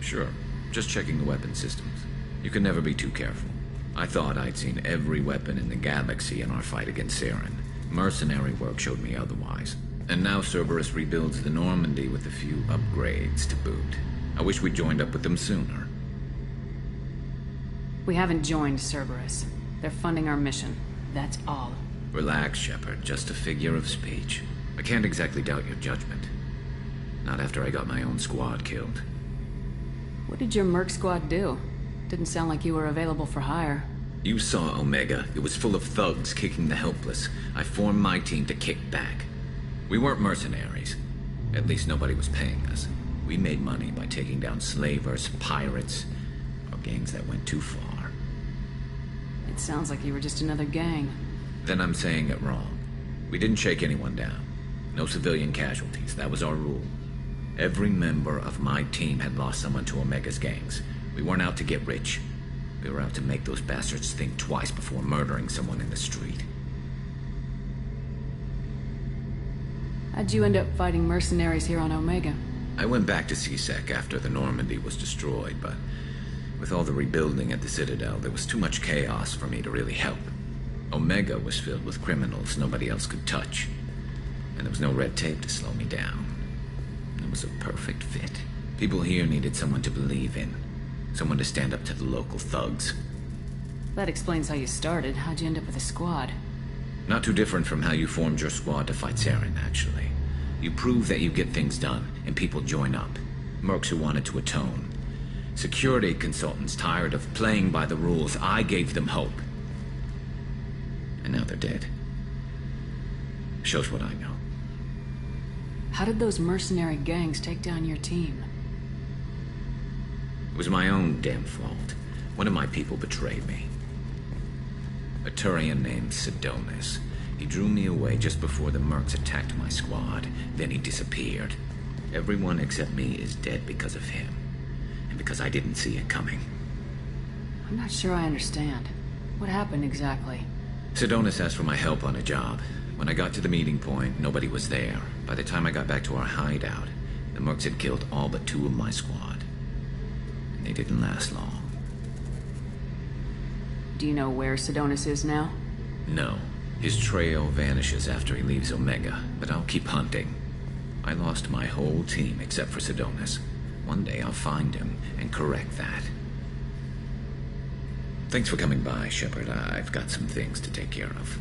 Sure. Just checking the weapon systems. You can never be too careful. I thought I'd seen every weapon in the galaxy in our fight against Saren. Mercenary work showed me otherwise. And now Cerberus rebuilds the Normandy with a few upgrades to boot. I wish we'd joined up with them sooner. We haven't joined Cerberus. They're funding our mission. That's all. Relax, Shepard. Just a figure of speech. I can't exactly doubt your judgment. Not after I got my own squad killed. What did your Merc squad do? Didn't sound like you were available for hire. You saw Omega. It was full of thugs kicking the helpless. I formed my team to kick back. We weren't mercenaries. At least nobody was paying us. We made money by taking down slavers, pirates, or gangs that went too far. It sounds like you were just another gang. Then I'm saying it wrong. We didn't shake anyone down. No civilian casualties. That was our rule. Every member of my team had lost someone to Omega's gangs. We weren't out to get rich. We were out to make those bastards think twice before murdering someone in the street. How'd you end up fighting mercenaries here on Omega? I went back to C-Sec after the Normandy was destroyed, but with all the rebuilding at the Citadel, there was too much chaos for me to really help. Omega was filled with criminals nobody else could touch, and there was no red tape to slow me down. It was a perfect fit. People here needed someone to believe in, someone to stand up to the local thugs. That explains how you started. How'd you end up with a squad? Not too different from how you formed your squad to fight Saren, actually. You prove that you get things done, and people join up. Mercs who wanted to atone. Security consultants tired of playing by the rules. I gave them hope. And now they're dead. Shows what I know. How did those mercenary gangs take down your team? It was my own damn fault. One of my people betrayed me. A Turian named Sidonus. He drew me away just before the Mercs attacked my squad. Then he disappeared. Everyone except me is dead because of him. And because I didn't see it coming. I'm not sure I understand. What happened exactly? Sidonus asked for my help on a job. When I got to the meeting point, nobody was there. By the time I got back to our hideout, the Mercs had killed all but 2 of my squad. And they didn't last long. Do you know where Sidonus is now? No. His trail vanishes after he leaves Omega, but I'll keep hunting. I lost my whole team except for Sidonus. One day I'll find him and correct that. Thanks for coming by, Shepard. I've got some things to take care of.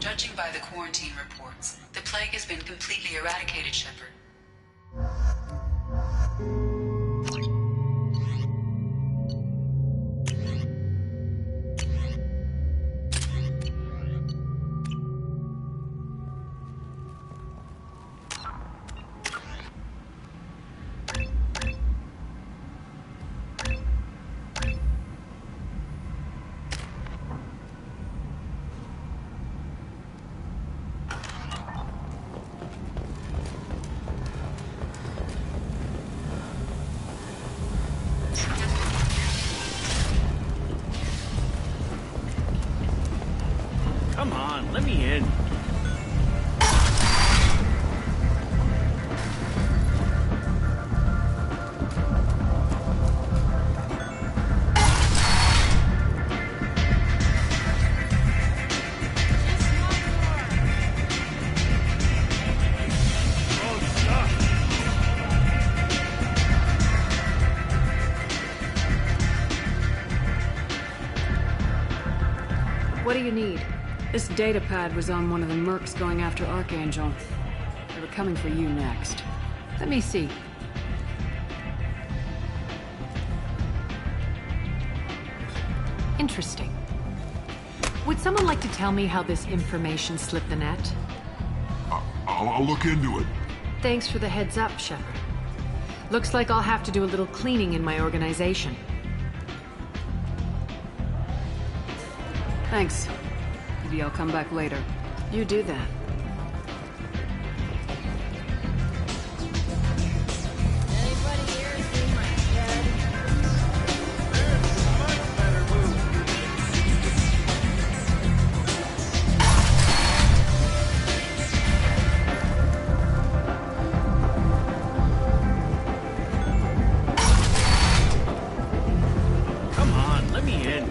Judging by the quarantine reports, the plague has been completely eradicated, Shepard. Come on, let me in. What do you need? This datapad was on one of the mercs going after Archangel. They were coming for you next. Let me see. Interesting. Would someone like to tell me how this information slipped the net? I'll look into it. Thanks for the heads up, Shepard. Looks like I'll have to do a little cleaning in my organization. Thanks. Maybe I'll come back later. You do that. Come on, let me in.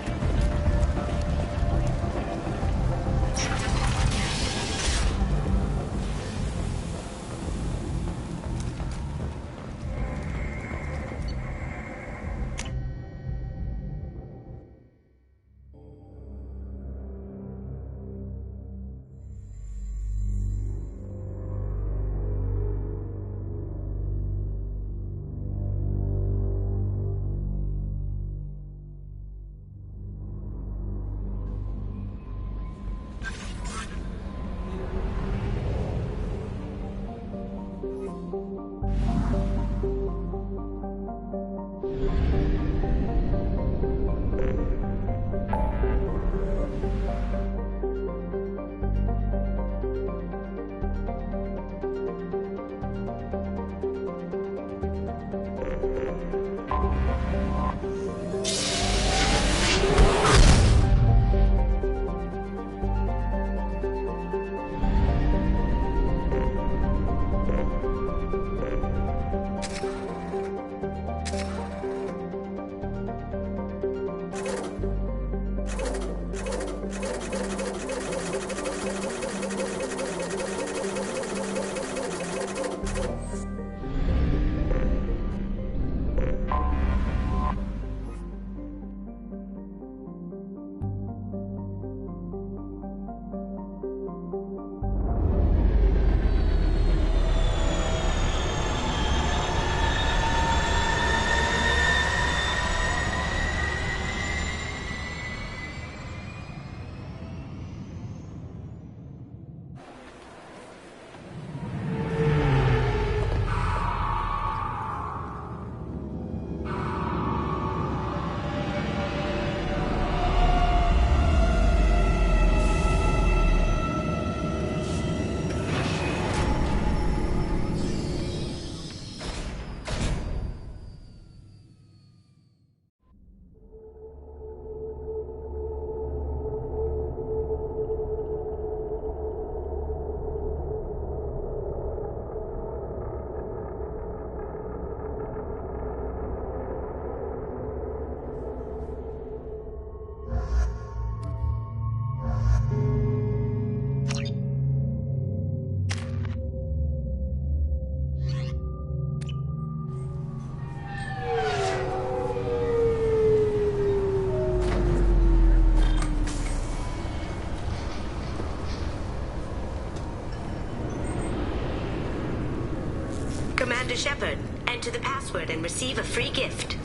Commander Shepard, enter the password and receive a free gift.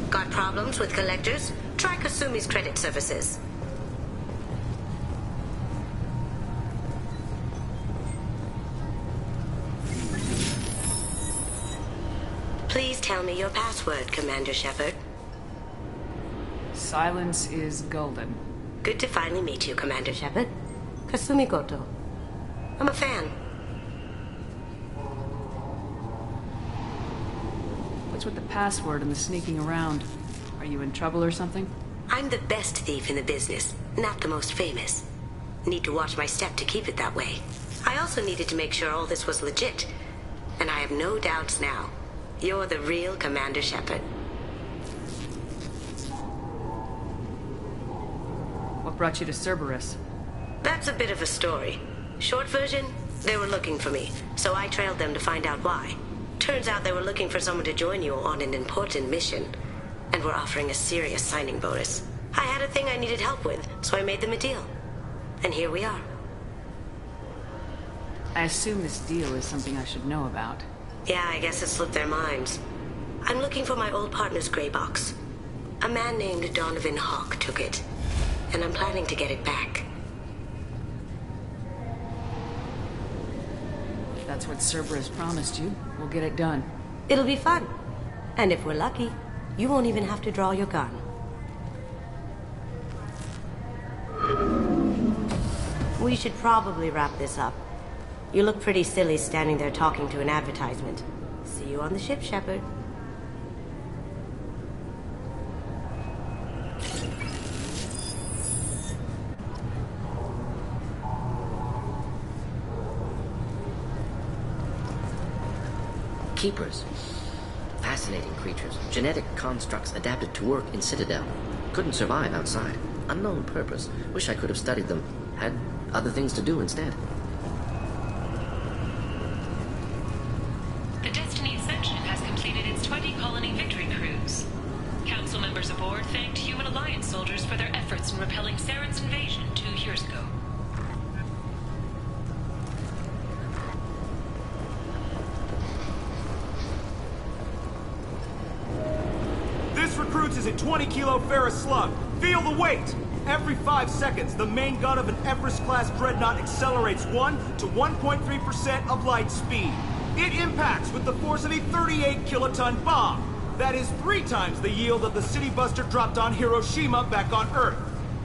Got problems with collectors? Try Kasumi's credit services. Please tell me your password, Commander Shepard. Silence is golden. Good to finally meet you, Commander Shepard. Kasumi Goto. I'm a fan. What's with the password and the sneaking around? Are you in trouble or something? I'm the best thief in the business, not the most famous. Need to watch my step to keep it that way. I also needed to make sure all this was legit. And I have no doubts now. You're the real Commander Shepard. What brought you to Cerberus? That's a bit of a story. Short version, they were looking for me, so I trailed them to find out why. Turns out they were looking for someone to join you on an important mission, and were offering a serious signing bonus. I had a thing I needed help with, so I made them a deal. And here we are. I assume this deal is something I should know about. Yeah, I guess it slipped their minds. I'm looking for my old partner's gray box. A man named Donovan Hawk took it, and I'm planning to get it back. If that's what Cerberus promised you, we'll get it done. It'll be fun. And if we're lucky, you won't even have to draw your gun. We should probably wrap this up. You look pretty silly standing there talking to an advertisement. See you on the ship, Shepard. Keepers. Fascinating creatures. Genetic constructs adapted to work in Citadel. Couldn't survive outside. Unknown purpose. Wish I could have studied them. Had other things to do instead. The Destiny Ascension has completed its 20-colony victory cruise. Council members aboard thanked Human Alliance soldiers for their efforts in repelling Saren's invasion 2 years ago. This recruits is a 20-kilo Ferris slug. Feel the weight! Every 5 seconds, the main gun of an Everest-class dreadnought accelerates 1 to 1.3% of light speed. It impacts with the force of a 38-kiloton bomb. That is 3 times the yield of the City Buster dropped on Hiroshima back on Earth.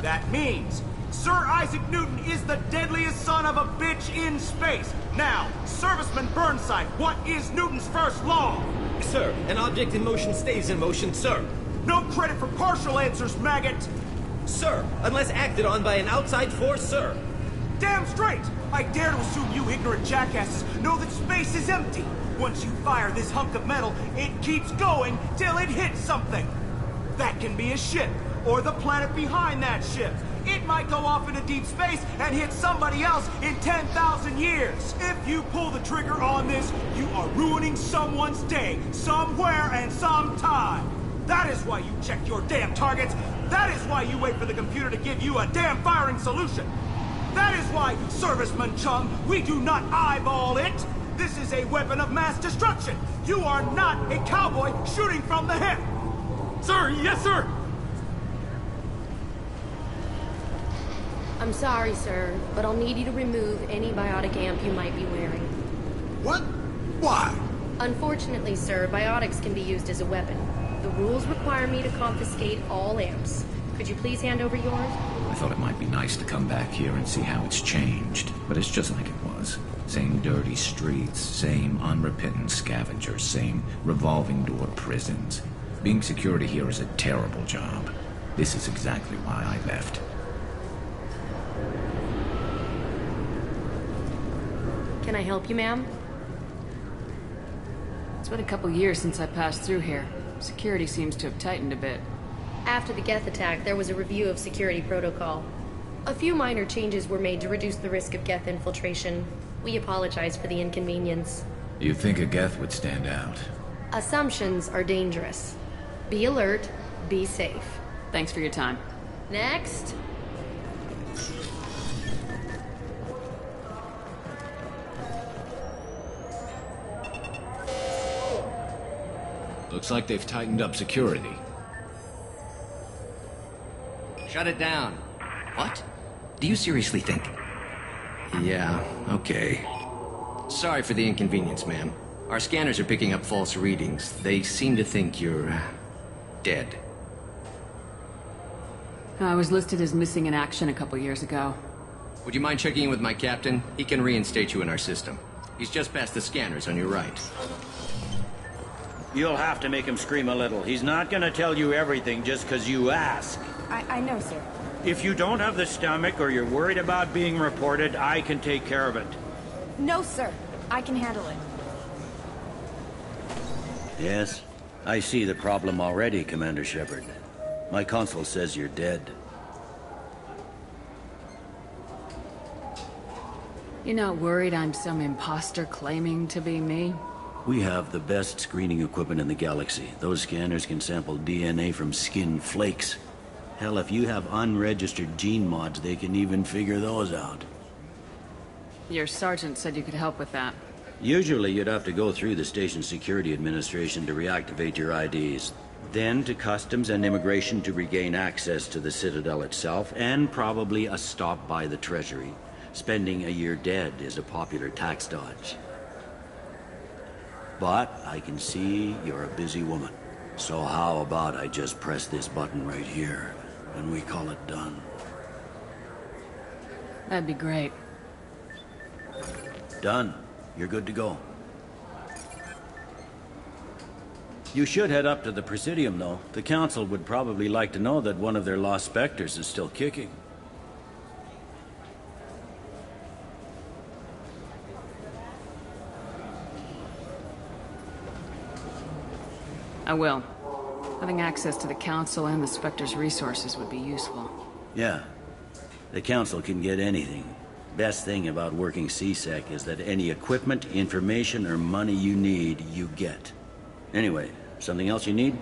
That means Sir Isaac Newton is the deadliest son of a bitch in space. Now, Serviceman Burnside, what is Newton's first law? Sir, an object in motion stays in motion, sir. No credit for partial answers, maggot! Sir, unless acted on by an outside force, sir. Damn straight! I dare to assume you ignorant jackasses know that space is empty. Once you fire this hunk of metal, it keeps going till it hits something. That can be a ship, or the planet behind that ship. It might go off into deep space and hit somebody else in 10,000 years. If you pull the trigger on this, you are ruining someone's day, somewhere and sometime. That is why you check your damn targets. That is why you wait for the computer to give you a damn firing solution. That is why, Serviceman Chung, we do not eyeball it. This is a weapon of mass destruction. You are not a cowboy shooting from the hip. Sir, yes, sir. I'm sorry, sir, but I'll need you to remove any biotic amp you might be wearing. What? Why? Unfortunately, sir, biotics can be used as a weapon. The rules require me to confiscate all amps. Could you please hand over yours? I thought it might be nice to come back here and see how it's changed, but it's just like it was. Same dirty streets, same unrepentant scavengers, same revolving door prisons. Being security here is a terrible job. This is exactly why I left. Can I help you, ma'am? It's been a couple years since I passed through here. Security seems to have tightened a bit. After the Geth attack, there was a review of security protocol. A few minor changes were made to reduce the risk of Geth infiltration. We apologize for the inconvenience. You think a Geth would stand out? Assumptions are dangerous. Be alert, be safe. Thanks for your time. Next. Looks like they've tightened up security. Shut it down. What? Do you seriously think? Yeah, okay. Sorry for the inconvenience, ma'am. Our scanners are picking up false readings. They seem to think you're dead. I was listed as missing in action a couple years ago. Would you mind checking in with my captain? He can reinstate you in our system. He's just past the scanners on your right. You'll have to make him scream a little. He's not gonna tell you everything just because you ask. I know, sir. If you don't have the stomach or you're worried about being reported, I can take care of it. No, sir. I can handle it. Yes? I see the problem already, Commander Shepard. My console says you're dead. You're not worried I'm some imposter claiming to be me? We have the best screening equipment in the galaxy. Those scanners can sample DNA from skin flakes. Hell, if you have unregistered gene mods, they can even figure those out. Your sergeant said you could help with that. Usually you'd have to go through the station security administration to reactivate your IDs. Then to customs and immigration to regain access to the Citadel itself, and probably a stop by the Treasury. Spending a year dead is a popular tax dodge. But I can see you're a busy woman. So how about I just press this button right here, and we call it done? That'd be great. Done. You're good to go. You should head up to the Presidium, though. The Council would probably like to know that one of their lost Spectres is still kicking. I will. Having access to the Council and the Spectre's resources would be useful. Yeah. The Council can get anything. Best thing about working C-Sec is that any equipment, information, or money you need, you get. Anyway, something else you need?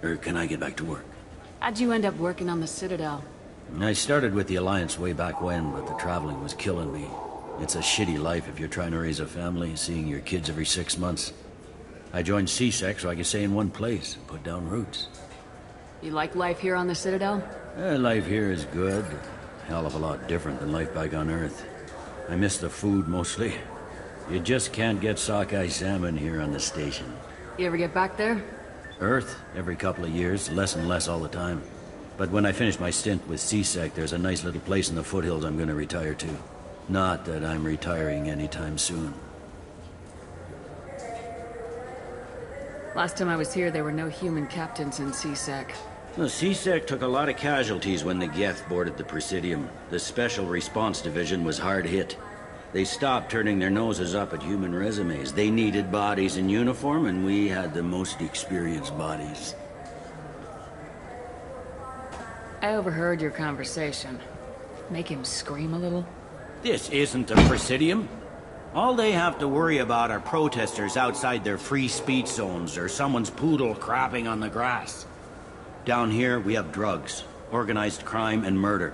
Or can I get back to work? How'd you end up working on the Citadel? I started with the Alliance way back when, but the traveling was killing me. It's a shitty life if you're trying to raise a family, seeing your kids every 6 months. I joined C-Sec so I could stay in one place and put down roots. You like life here on the Citadel? Life here is good. Hell of a lot different than life back on Earth. I miss the food mostly. You just can't get sockeye salmon here on the station. You ever get back there? Earth, every couple of years, less and less all the time. But when I finish my stint with C-Sec, there's a nice little place in the foothills I'm gonna retire to. Not that I'm retiring anytime soon. Last time I was here, there were no human captains in C-Sec. The C-Sec took a lot of casualties when the Geth boarded the Presidium. The Special Response Division was hard hit. They stopped turning their noses up at human resumes. They needed bodies in uniform, and we had the most experienced bodies. I overheard your conversation. Make him scream a little? This isn't the Presidium. All they have to worry about are protesters outside their free speech zones or someone's poodle crapping on the grass. Down here, we have drugs, organized crime, and murder.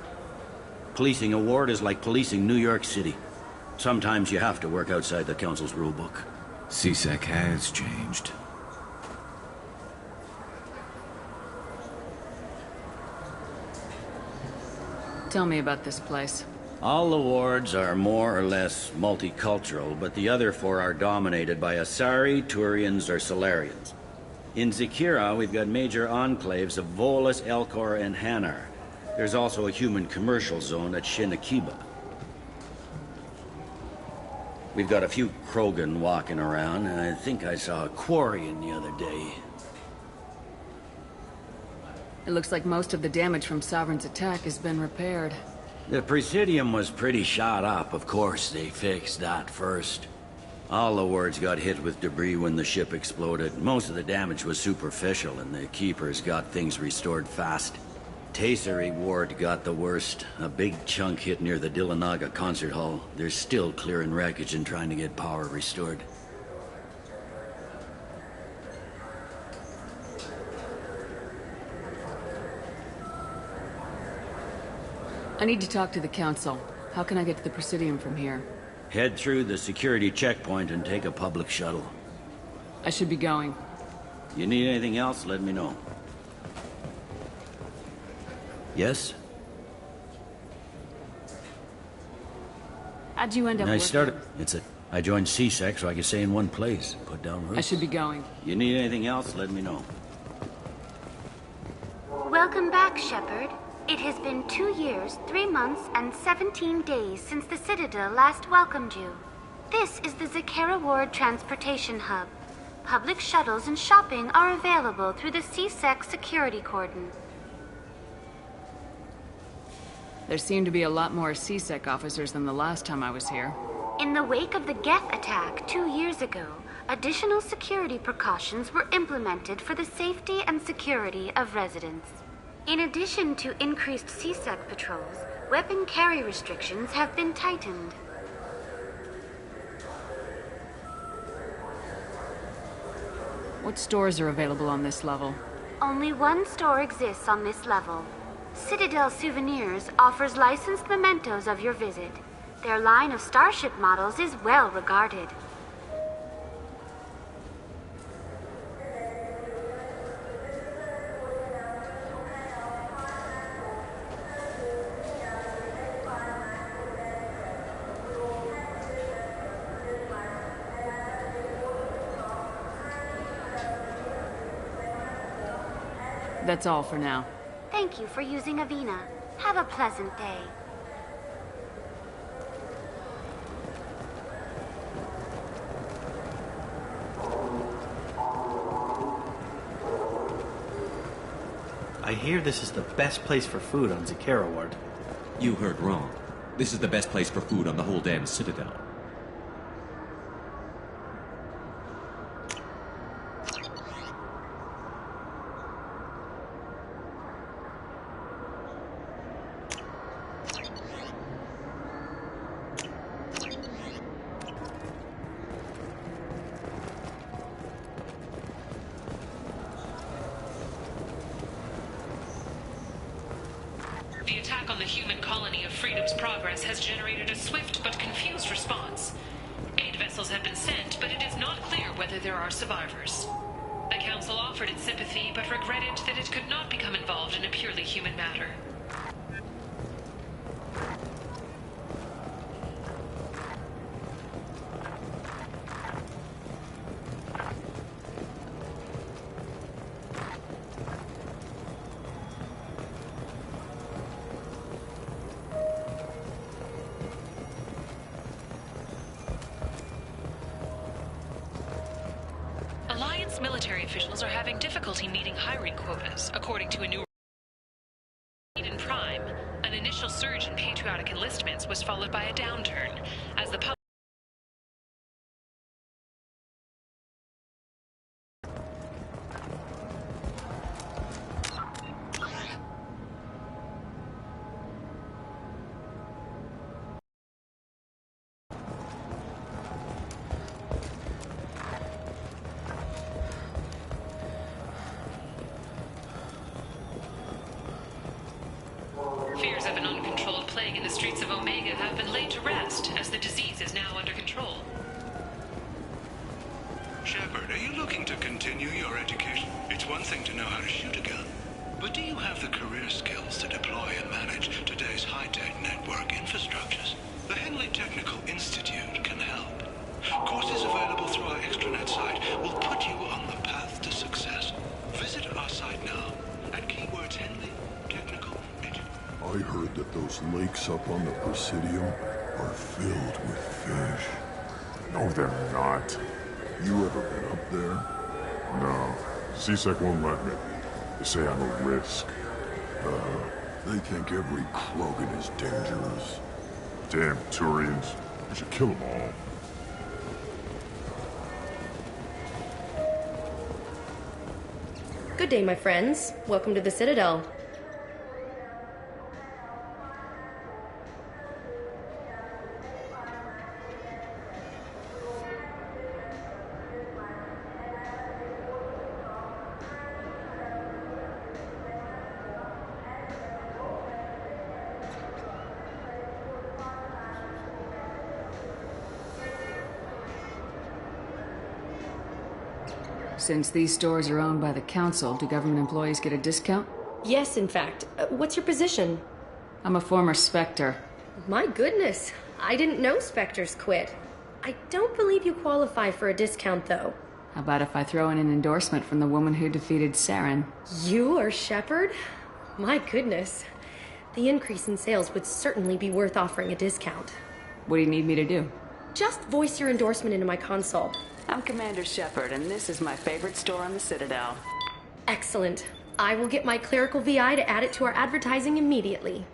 Policing a ward is like policing New York City. Sometimes you have to work outside the Council's rulebook. C-Sec has changed. Tell me about this place. All the wards are more or less multicultural, but the other 4 are dominated by Asari, Turians, or Solarians. In Zakira, we've got major enclaves of Volus, Elcor, and Hanar. There's also a human commercial zone at Shin Akiba. We've got a few Krogan walking around, and I think I saw a Quarian the other day. It looks like most of the damage from Sovereign's attack has been repaired. The Presidium was pretty shot up. Of course, they fixed that first. All the wards got hit with debris when the ship exploded. Most of the damage was superficial, and the Keepers got things restored fast. Tayseri ward got the worst. A big chunk hit near the Dillanaga concert hall. They're still clearing wreckage and trying to get power restored. I need to talk to the Council. How can I get to the Presidium from here? Head through the security checkpoint and take a public shuttle. I should be going. You need anything else, let me know. Yes? How'd you end up I joined C-Sec so I could stay in one place, put down roots. I should be going. You need anything else, let me know. Welcome back, Shepard. It has been 2 years, 3 months, and 17 days since the Citadel last welcomed you. This is the Zakera Ward Transportation Hub. Public shuttles and shopping are available through the C-Sec security cordon. There seem to be a lot more C-Sec officers than the last time I was here. In the wake of the Geth attack 2 years ago, additional security precautions were implemented for the safety and security of residents. In addition to increased C-Sec patrols, weapon carry restrictions have been tightened. What stores are available on this level? Only one store exists on this level. Citadel Souvenirs offers licensed mementos of your visit. Their line of starship models is well regarded. That's all for now. Thank you for using Avina. Have a pleasant day. I hear this is the best place for food on Zakera Ward. You heard wrong. This is the best place for food on the whole damn Citadel. The attack on the human colony of Freedom's Progress has generated a swift but confused response. Aid vessels have been sent, but it is not clear whether there are survivors. The Council offered its sympathy, but regretted that it could not become involved in a purely human matter. Alliance military officials are having difficulty meeting hiring quotas, according to a new report in Prime. An initial surge in patriotic enlistments was followed by a downturn, as the public fears of an uncontrolled plague in the streets of Omega have been laid to rest, as the disease is now under control. Shepard, are you looking to continue your education? It's one thing to know how to shoot a gun, but do you have the career skills to deploy and manage today's high-tech network infrastructures? The Henley Technical Institute can help. Courses available through our extranet site will put you on the path to success. Visit our site now at keywords Henley Technical. I heard that those lakes up on the Presidium are filled with fish. No, they're not. You ever been up there? No. CSEC won't let me. They say I'm a risk. They think every Krogan is dangerous. Damn Turians. We should kill them all. Good day, my friends. Welcome to the Citadel. Since these stores are owned by the Council, do government employees get a discount? Yes, in fact. What's your position? I'm a former Spectre. My goodness. I didn't know Spectres quit. I don't believe you qualify for a discount, though. How about if I throw in an endorsement from the woman who defeated Saren? You are Shepard? My goodness. The increase in sales would certainly be worth offering a discount. What do you need me to do? Just voice your endorsement into my console. I'm Commander Shepard, and this is my favorite store on the Citadel. Excellent. I will get my clerical VI to add it to our advertising immediately.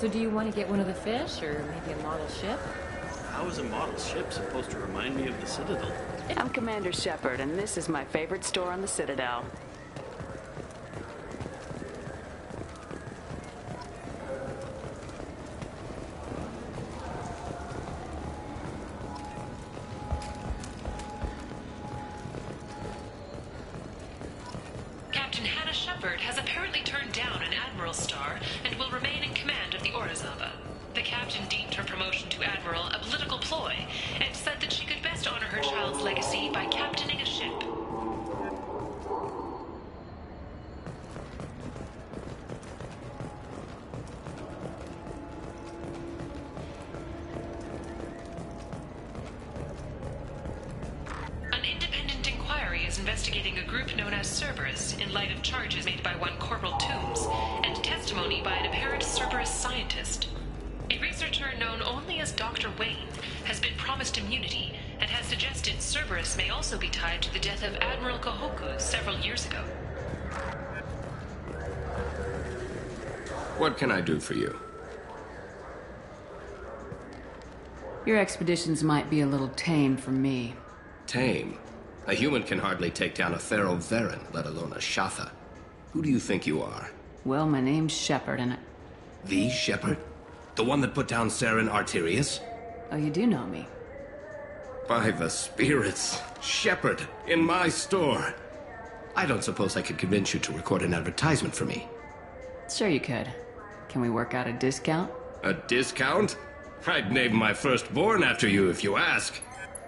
So do you want to get one of the fish, or maybe a model ship? How is a model ship supposed to remind me of the Citadel? I'm Commander Shepard, and this is my favorite store on the Citadel. Captain Hannah Shepard has apparently turned down an Admiral's star and will remain in command of the Orizaba. The captain deemed her promotion to Admiral a political ploy and said that she could best honor her child's legacy by captaining a ship. An independent inquiry is investigating a group known as Cerberus in light of charges made by one Corporal Toombs and testimony by an apparent Cerberus scientist. A researcher known only as Dr. Wayne has been promised immunity and has suggested Cerberus may also be tied to the death of Admiral Kahoku several years ago. What can I do for you? Your expeditions might be a little tame for me. Tame? A human can hardly take down a Thero Varen, let alone a Shatha. Who do you think you are? Well, my name's Shepard, and The Shepard? The one that put down Saren Arterius? Oh, you do know me. By the spirits. Shepard, in my store. I don't suppose I could convince you to record an advertisement for me. Sure you could. Can we work out a discount? A discount? I'd name my firstborn after you if you ask.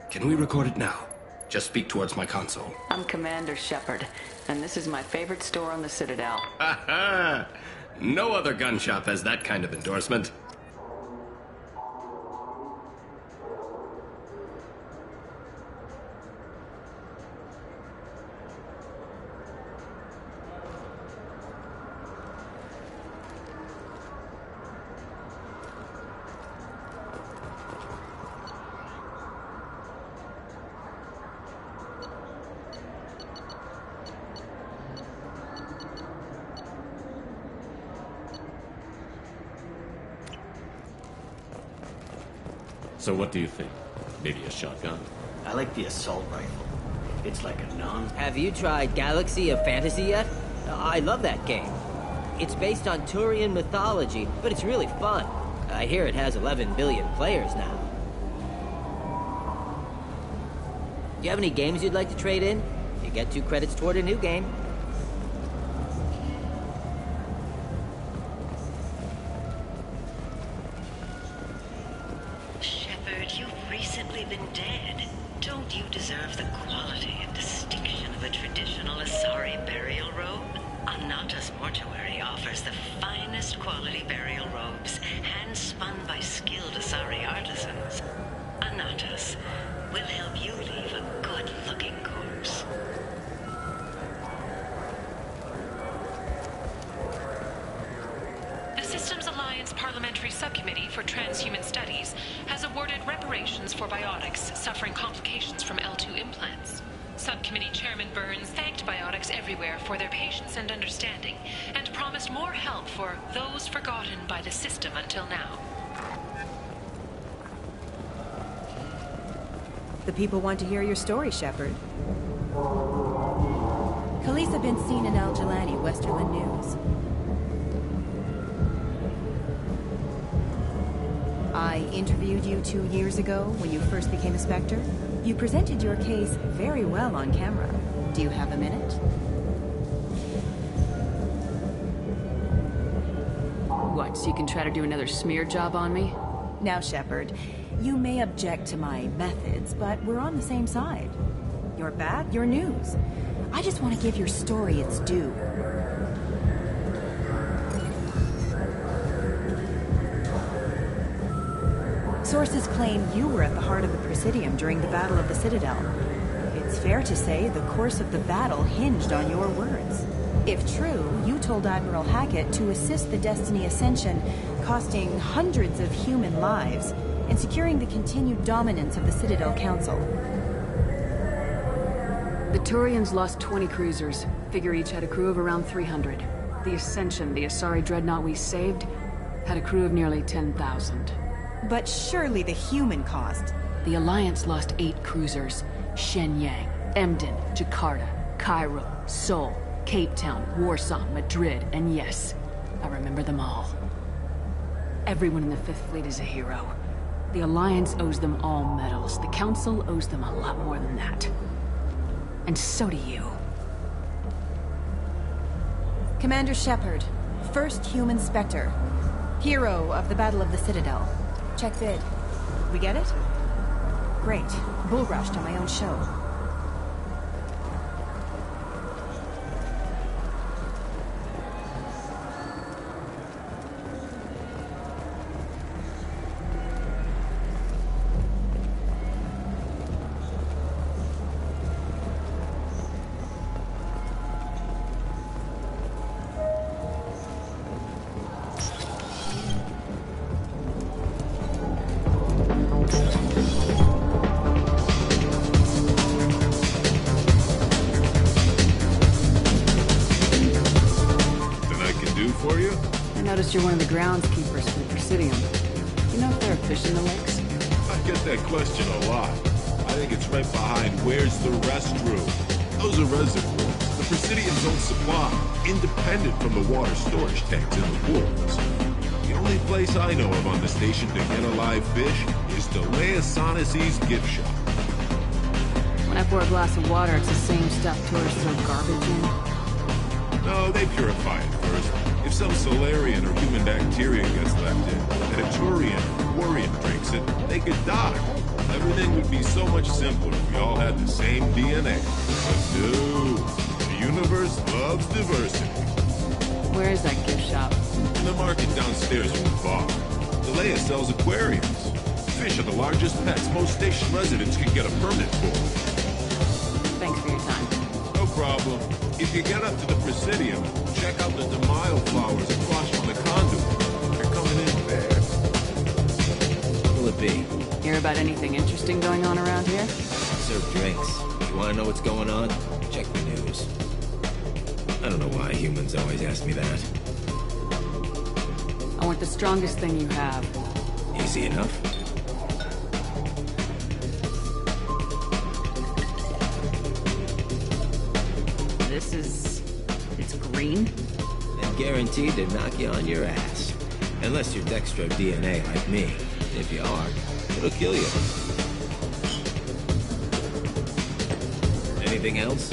Can we record it now? Just speak towards my console. I'm Commander Shepard, and this is my favorite store on the Citadel. Ha ha! No other gun shop has that kind of endorsement. So what do you think? Maybe a shotgun? I like the assault rifle. It's like a non... Have you tried Galaxy of Fantasy yet? I love that game. It's based on Turian mythology, but it's really fun. I hear it has 11 billion players now. Do you have any games you'd like to trade in? You get 2 credits toward a new game. Shepard, you've recently been dead. Don't you deserve the quality and distinction of a traditional Asari burial robe? Anata's Mortuary offers the finest quality burial robes, hand-spun by skilled Asari artisans. Anata's will help you leave a good-looking corpse. The Systems Alliance Parliamentary Subcommittee for Transhuman Studies has awarded reparations for biotics suffering complications from L2 implants. Subcommittee Chairman Burns thanked biotics everywhere for their patience and understanding, and promised more help for those forgotten by the system until now. The people want to hear your story, Shepard. Khaleesa bin seen in Al Jelani, Westerland News. I interviewed you 2 years ago when you first became a Spectre. You presented your case very well on camera. Do you have a minute? What, so you can try to do another smear job on me? Now, Shepard, you may object to my methods, but we're on the same side. You're bad, you're news. I just want to give your story its due. Sources claim you were at the heart of the Presidium during the Battle of the Citadel. It's fair to say the course of the battle hinged on your words. If true, you told Admiral Hackett to assist the Destiny Ascension, costing hundreds of human lives, and securing the continued dominance of the Citadel Council. The Turians lost 20 cruisers. Figure each had a crew of around 300. The Ascension, the Asari dreadnought we saved, Had a crew of nearly 10,000. But surely the human cost. The Alliance lost 8 cruisers. Shenyang, Emden, Jakarta, Cairo, Seoul, Cape Town, Warsaw, Madrid, and yes, I remember them all. Everyone in the Fifth Fleet is a hero. The Alliance owes them all medals. The Council owes them a lot more than that. And so do you. Commander Shepard, first human Spectre. Hero of the Battle of the Citadel. Check vid. We get it? Great. Bull rushed on my own show. You're one of the groundskeepers for the Presidium. You know if there are fish in the lakes? I get that question a lot. I think it's right behind where's the restroom. Those are reservoirs. The Presidium's own supply, independent from the water storage tanks in the pools. The only place I know of on the station to get a live fish is Delea Sonasy's gift shop. When I pour a glass of water, it's the same stuff tourists throw garbage in? No, they purify it first. If some Solarian or human bacteria gets left in, and a Turian or Quarian drinks it, they could die. Everything would be so much simpler if we all had the same DNA. But no, the universe loves diversity. Where is that gift shop? In the market downstairs from the bar. Delea sells aquariums. Fish are the largest pets most station residents can get a permit for. Thanks for your time. No problem. If you get up to the Presidium, check out the Demile flowers across from the conduit. They're coming in fast. What will it be? Hear about anything interesting going on around here? Serve drinks. You want to know what's going on? Check the news. I don't know why humans always ask me that. I want the strongest thing you have. Easy enough. It's green? And guaranteed to knock you on your ass. Unless you're Dextro DNA like me. If you are, it'll kill you. Anything else?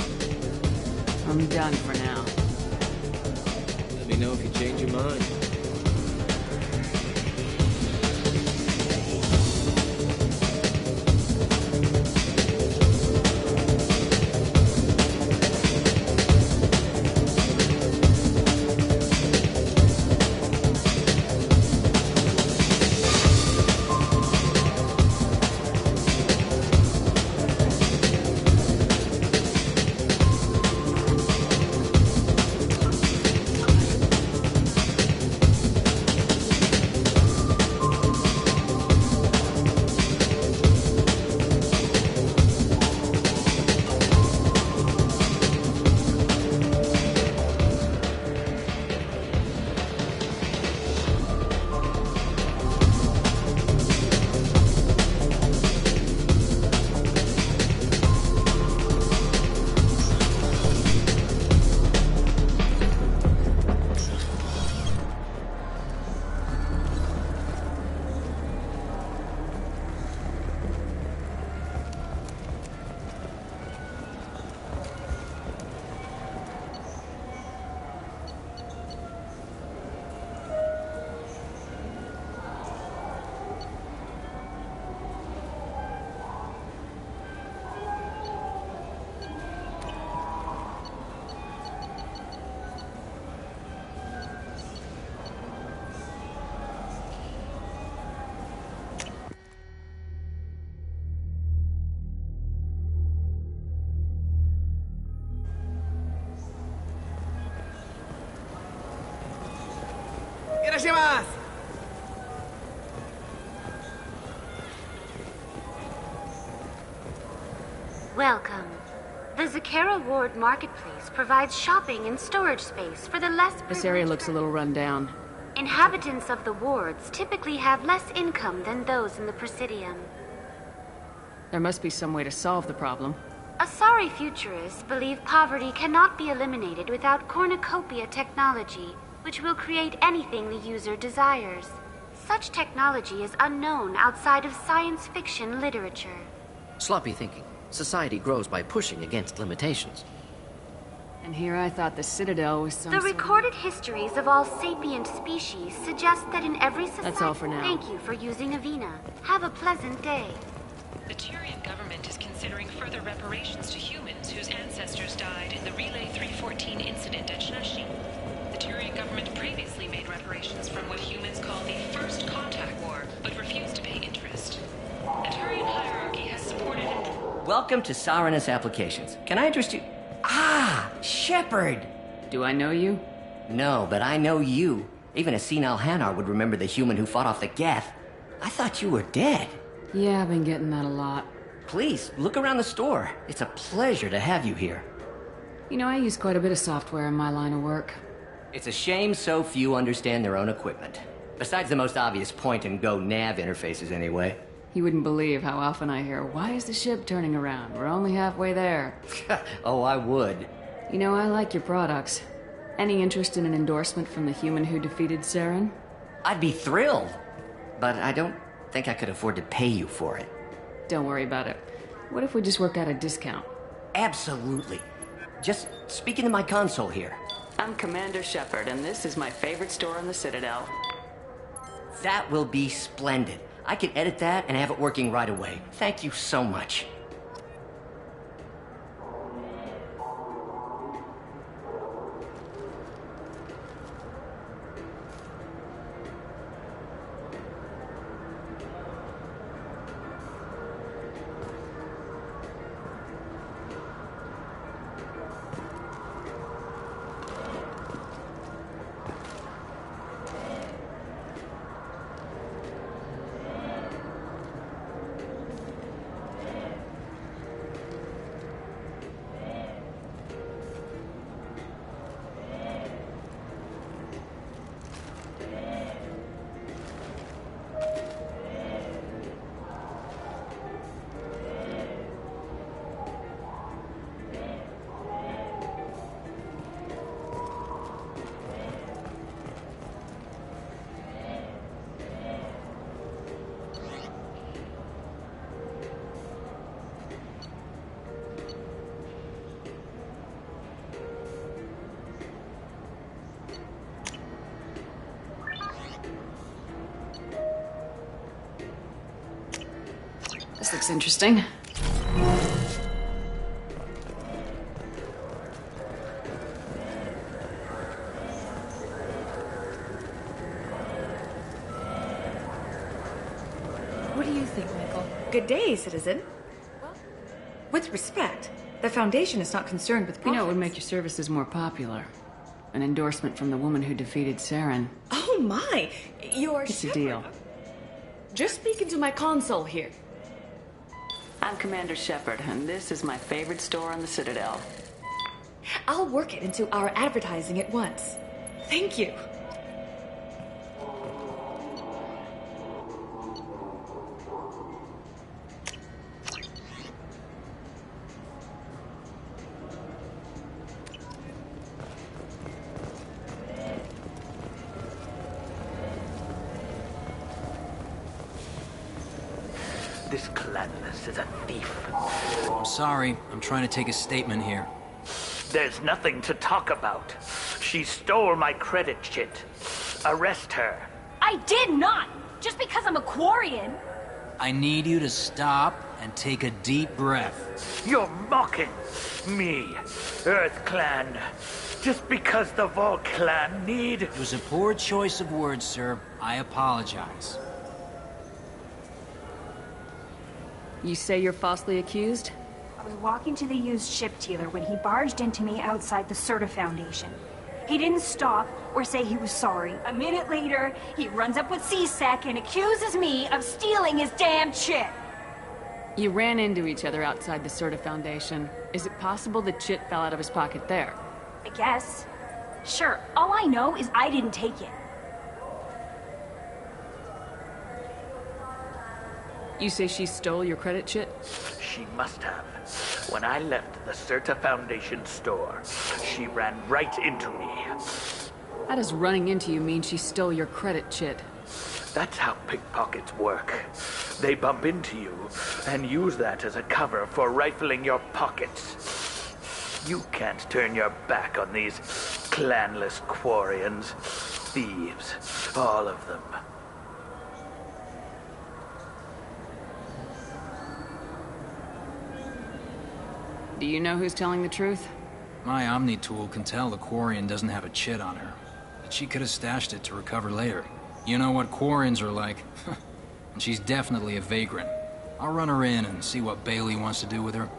I'm done for now. Let me know if you change your mind. Welcome. The Zakera Ward Marketplace provides shopping and storage space for the less This area looks a little run down. Inhabitants of the wards typically have less income than those in the Presidium. There must be some way to solve the problem. Asari futurists believe poverty cannot be eliminated without cornucopia technology, which will create anything the user desires. Such technology is unknown outside of science fiction literature. Sloppy thinking. Society grows by pushing against limitations. And here I thought the Citadel was some The sort of- recorded histories of all sapient species suggest that in every society... That's all for now. Thank you for using Avina. Have a pleasant day. The Turian government is considering further reparations to humans whose ancestors died in the Relay 314 incident at Shashi. The Turian government previously made reparations from what humans call the First Contact War, but refused to pay interest. The Turian hierarchy has supported it. Welcome to Saranus Applications. Can I interest you? Ah, Shepard! Do I know you? No, but I know you. Even a senile Hanar would remember the human who fought off the Geth. I thought you were dead. Yeah, I've been getting that a lot. Please, look around the store. It's a pleasure to have you here. You know, I use quite a bit of software in my line of work. It's a shame so few understand their own equipment. Besides the most obvious point-and-go nav interfaces, anyway. You wouldn't believe how often I hear, "Why is the ship turning around? We're only halfway there." Oh, I would. You know, I like your products. Any interest in an endorsement from the human who defeated Saren? I'd be thrilled. But I don't think I could afford to pay you for it. Don't worry about it. What if we just work out a discount? Absolutely. Just speak into my console here. I'm Commander Shepard, and this is my favorite store on the Citadel. That will be splendid. I can edit that and have it working right away. Thank you so much. This looks interesting. What do you think, Michael? Good day, citizen. With respect, the Foundation is not concerned with profits. You know, it would make your services more popular. An endorsement from the woman who defeated Saren. Oh my! You're It's a deal. Just speak into my console here. I'm Commander Shepard, and this is my favorite store on the Citadel. I'll work it into our advertising at once. Thank you. This Gladness is a thief. I'm sorry. I'm trying to take a statement here. There's nothing to talk about. She stole my credit chit. Arrest her. I did not! Just because I'm a Quarian! I need you to stop and take a deep breath. You're mocking me, Earth Clan. Just because the Vol Clan need... It was a poor choice of words, sir. I apologize. You say you're falsely accused? I was walking to the used ship dealer when he barged into me outside the Serta Foundation. He didn't stop or say he was sorry. A minute later, he runs up with C-Sec and accuses me of stealing his damn chit. You ran into each other outside the Serta Foundation. Is it possible the chit fell out of his pocket there? I guess. Sure, all I know is I didn't take it. You say she stole your credit chit? She must have. When I left the Certa Foundation store, she ran right into me. How does running into you mean she stole your credit chit? That's how pickpockets work. They bump into you and use that as a cover for rifling your pockets. You can't turn your back on these clanless Quarians. Thieves, all of them. Do you know who's telling the truth? My Omni tool can tell the Quarian doesn't have a chit on her, but she could have stashed it to recover later. You know what Quarians are like. And she's definitely a vagrant. I'll run her in and see what Bailey wants to do with her.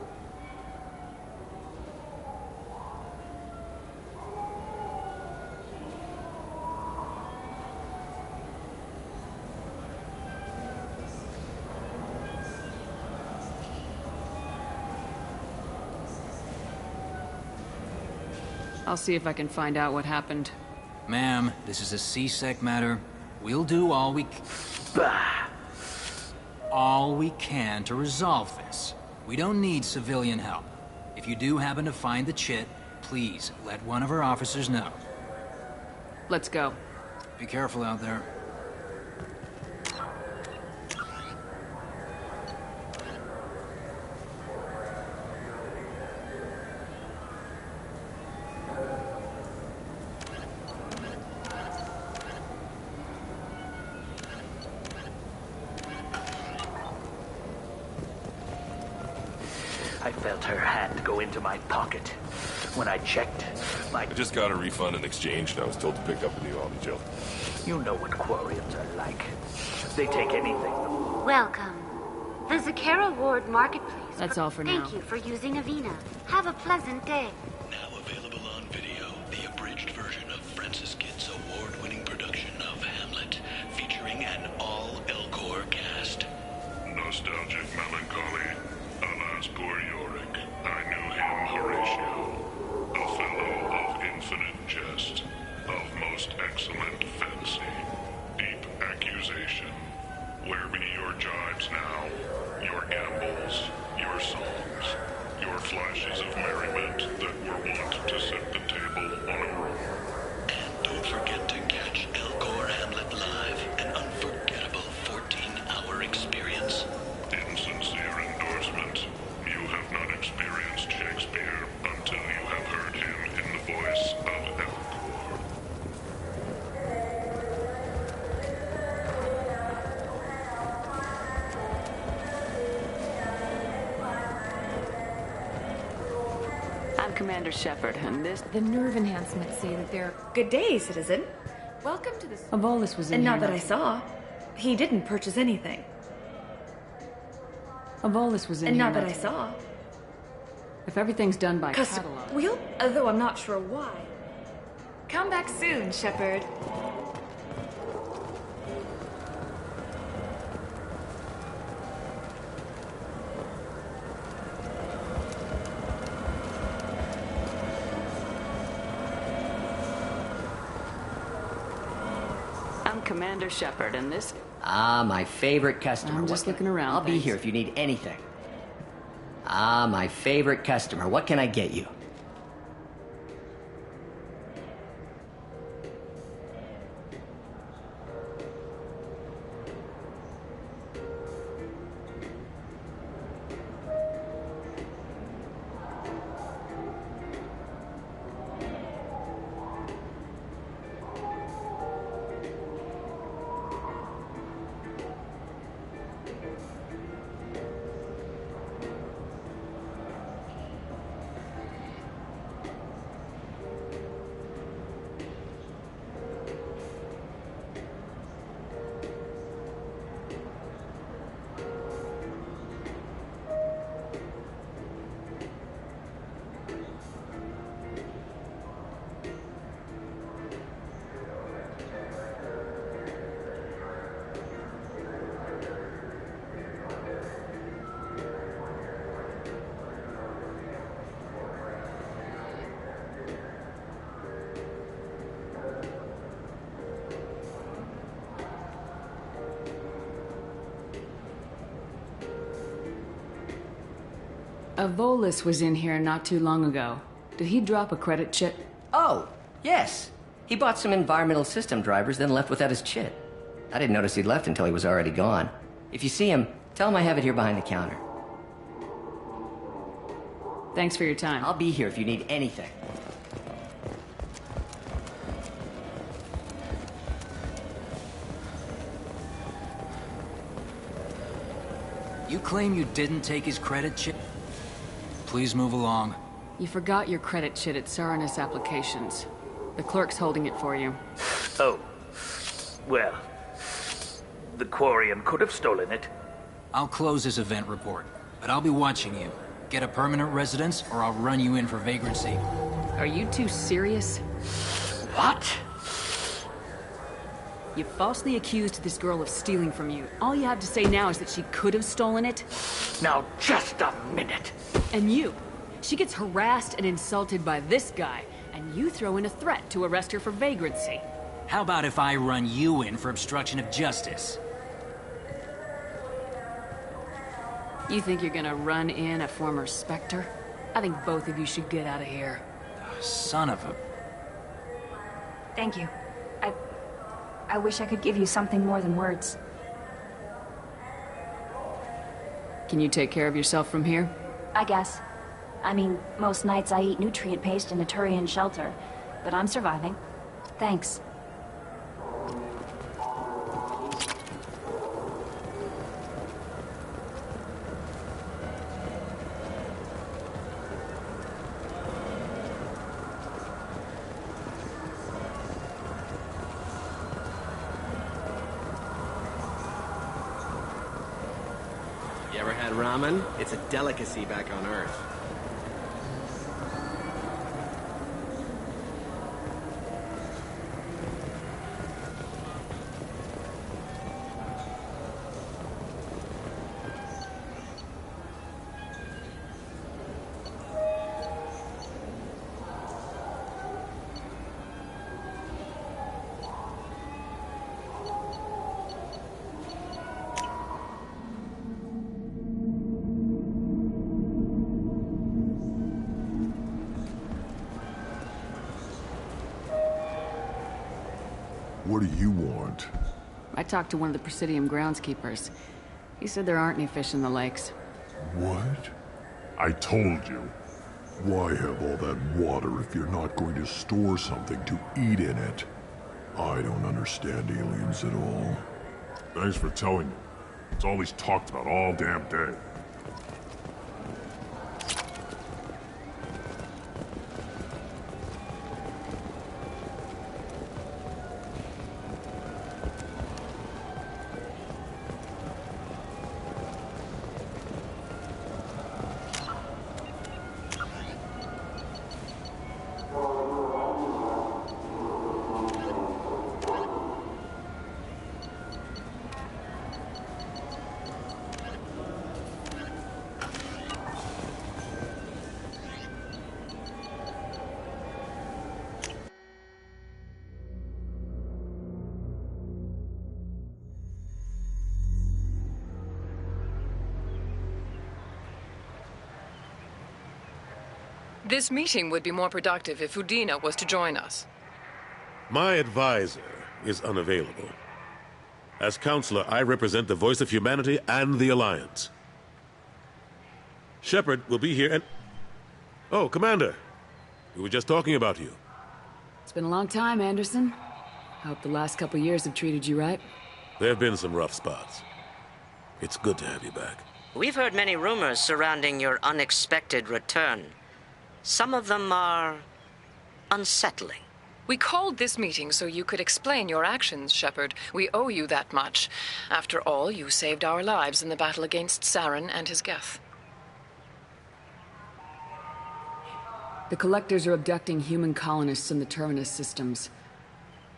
I'll see if I can find out what happened. Ma'am, this is a C-Sec matter. We'll do all we can to resolve this. We don't need civilian help. If you do happen to find the chit, please let one of our officers know. Let's go. Be careful out there. I felt her hand go into my pocket. When I checked, I just got a refund in exchange, and I was told to pick up a new Omni-Gel. You know what Quarians are like. They take anything. Welcome. The Zakera Ward Marketplace. That's all for now. Thank you for using Avina. Have a pleasant day. Now available on video, the abridged version of Francis Kidd's award-winning production of Hamlet, featuring an all-Elcor cast. Nostalgic melancholy. Alas, poor Yorick. I knew him, Horatio. A fellow of infinite jest, of most excellent fancy, deep accusation. Where be your jibes now? Your gambols, your songs, your flashes of merriment that were wont to set the table on a roll. And don't forget to catch Elcor Hamlet live, an unforgettable 14-hour experience. Insincere endorsement. You have not experienced Shakespeare until you have heard him in the voice of Elcor. I'm Commander Shepard, and this... The nerve enhancements say that they're... Good day, citizen. Welcome to the... Avolis was in And here. not that I saw. He didn't purchase anything. Avolis was in And here. not that I saw. If everything's done by Custom catalog... wheel? Although I'm not sure why. Come back soon, Shepard. I'm Commander Shepard, and this... Ah, my favorite customer. I'm just looking around. I'll be thanks. here if you need anything. Ah, my favorite customer. What can I get you? Avolis was in here not too long ago. Did he drop a credit chit? Oh, yes. He bought some environmental system drivers, then left without his chit. I didn't notice he'd left until he was already gone. If you see him, tell him I have it here behind the counter. Thanks for your time. I'll be here if you need anything. You claim you didn't take his credit chit? Please move along. You forgot your credit chit at Saranus Applications. The clerk's holding it for you. Oh. Well, the Quarian could have stolen it. I'll close this event report, but I'll be watching you. Get a permanent residence, or I'll run you in for vagrancy. Are you two serious? What? You falsely accused this girl of stealing from you. All you have to say now is that she could have stolen it? Now, just a minute. And you. She gets harassed and insulted by this guy, and you throw in a threat to arrest her for vagrancy. How about if I run you in for obstruction of justice? You think you're gonna run in a former Spectre? I think both of you should get out of here. Son of a... Thank you. I wish I could give you something more than words. Can you take care of yourself from here? I guess. I mean, most nights I eat nutrient paste in a Turian shelter, but I'm surviving. Thanks. You ever had ramen? It's a delicacy back on Earth. What do you want? I talked to one of the Presidium groundskeepers. He said there aren't any fish in the lakes. What? I told you. Why have all that water if you're not going to store something to eat in it? I don't understand aliens at all. Thanks for telling me. It's all he's talked about all damn day. This meeting would be more productive if Udina was to join us. My advisor is unavailable. As counselor, I represent the voice of humanity and the Alliance. Shepard will be here and... Oh, Commander. We were just talking about you. It's been a long time, Anderson. I hope the last couple years have treated you right. There have been some rough spots. It's good to have you back. We've heard many rumors surrounding your unexpected return. Some of them are unsettling. We called this meeting so you could explain your actions, Shepard. We owe you that much. After all, you saved our lives in the battle against Saren and his Geth. The Collectors are abducting human colonists in the Terminus systems.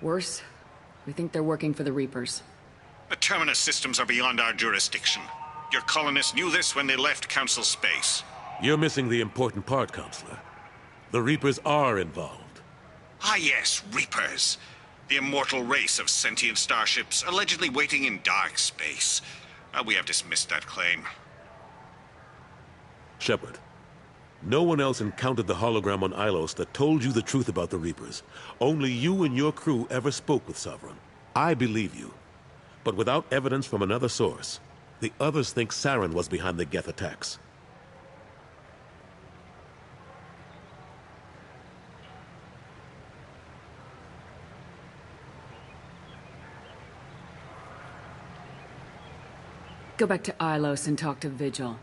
Worse, we think they're working for the Reapers. The Terminus systems are beyond our jurisdiction. Your colonists knew this when they left Council space. You're missing the important part, Counselor. The Reapers are involved. Ah yes, Reapers. The immortal race of sentient starships allegedly waiting in dark space. We have dismissed that claim. Shepard, No one else encountered the hologram on Ilos that told you the truth about the Reapers. Only you and your crew ever spoke with Sovereign. I believe you. But without evidence from another source, the others think Saren was behind the Geth attacks. Go back to Ilos and talk to Vigil.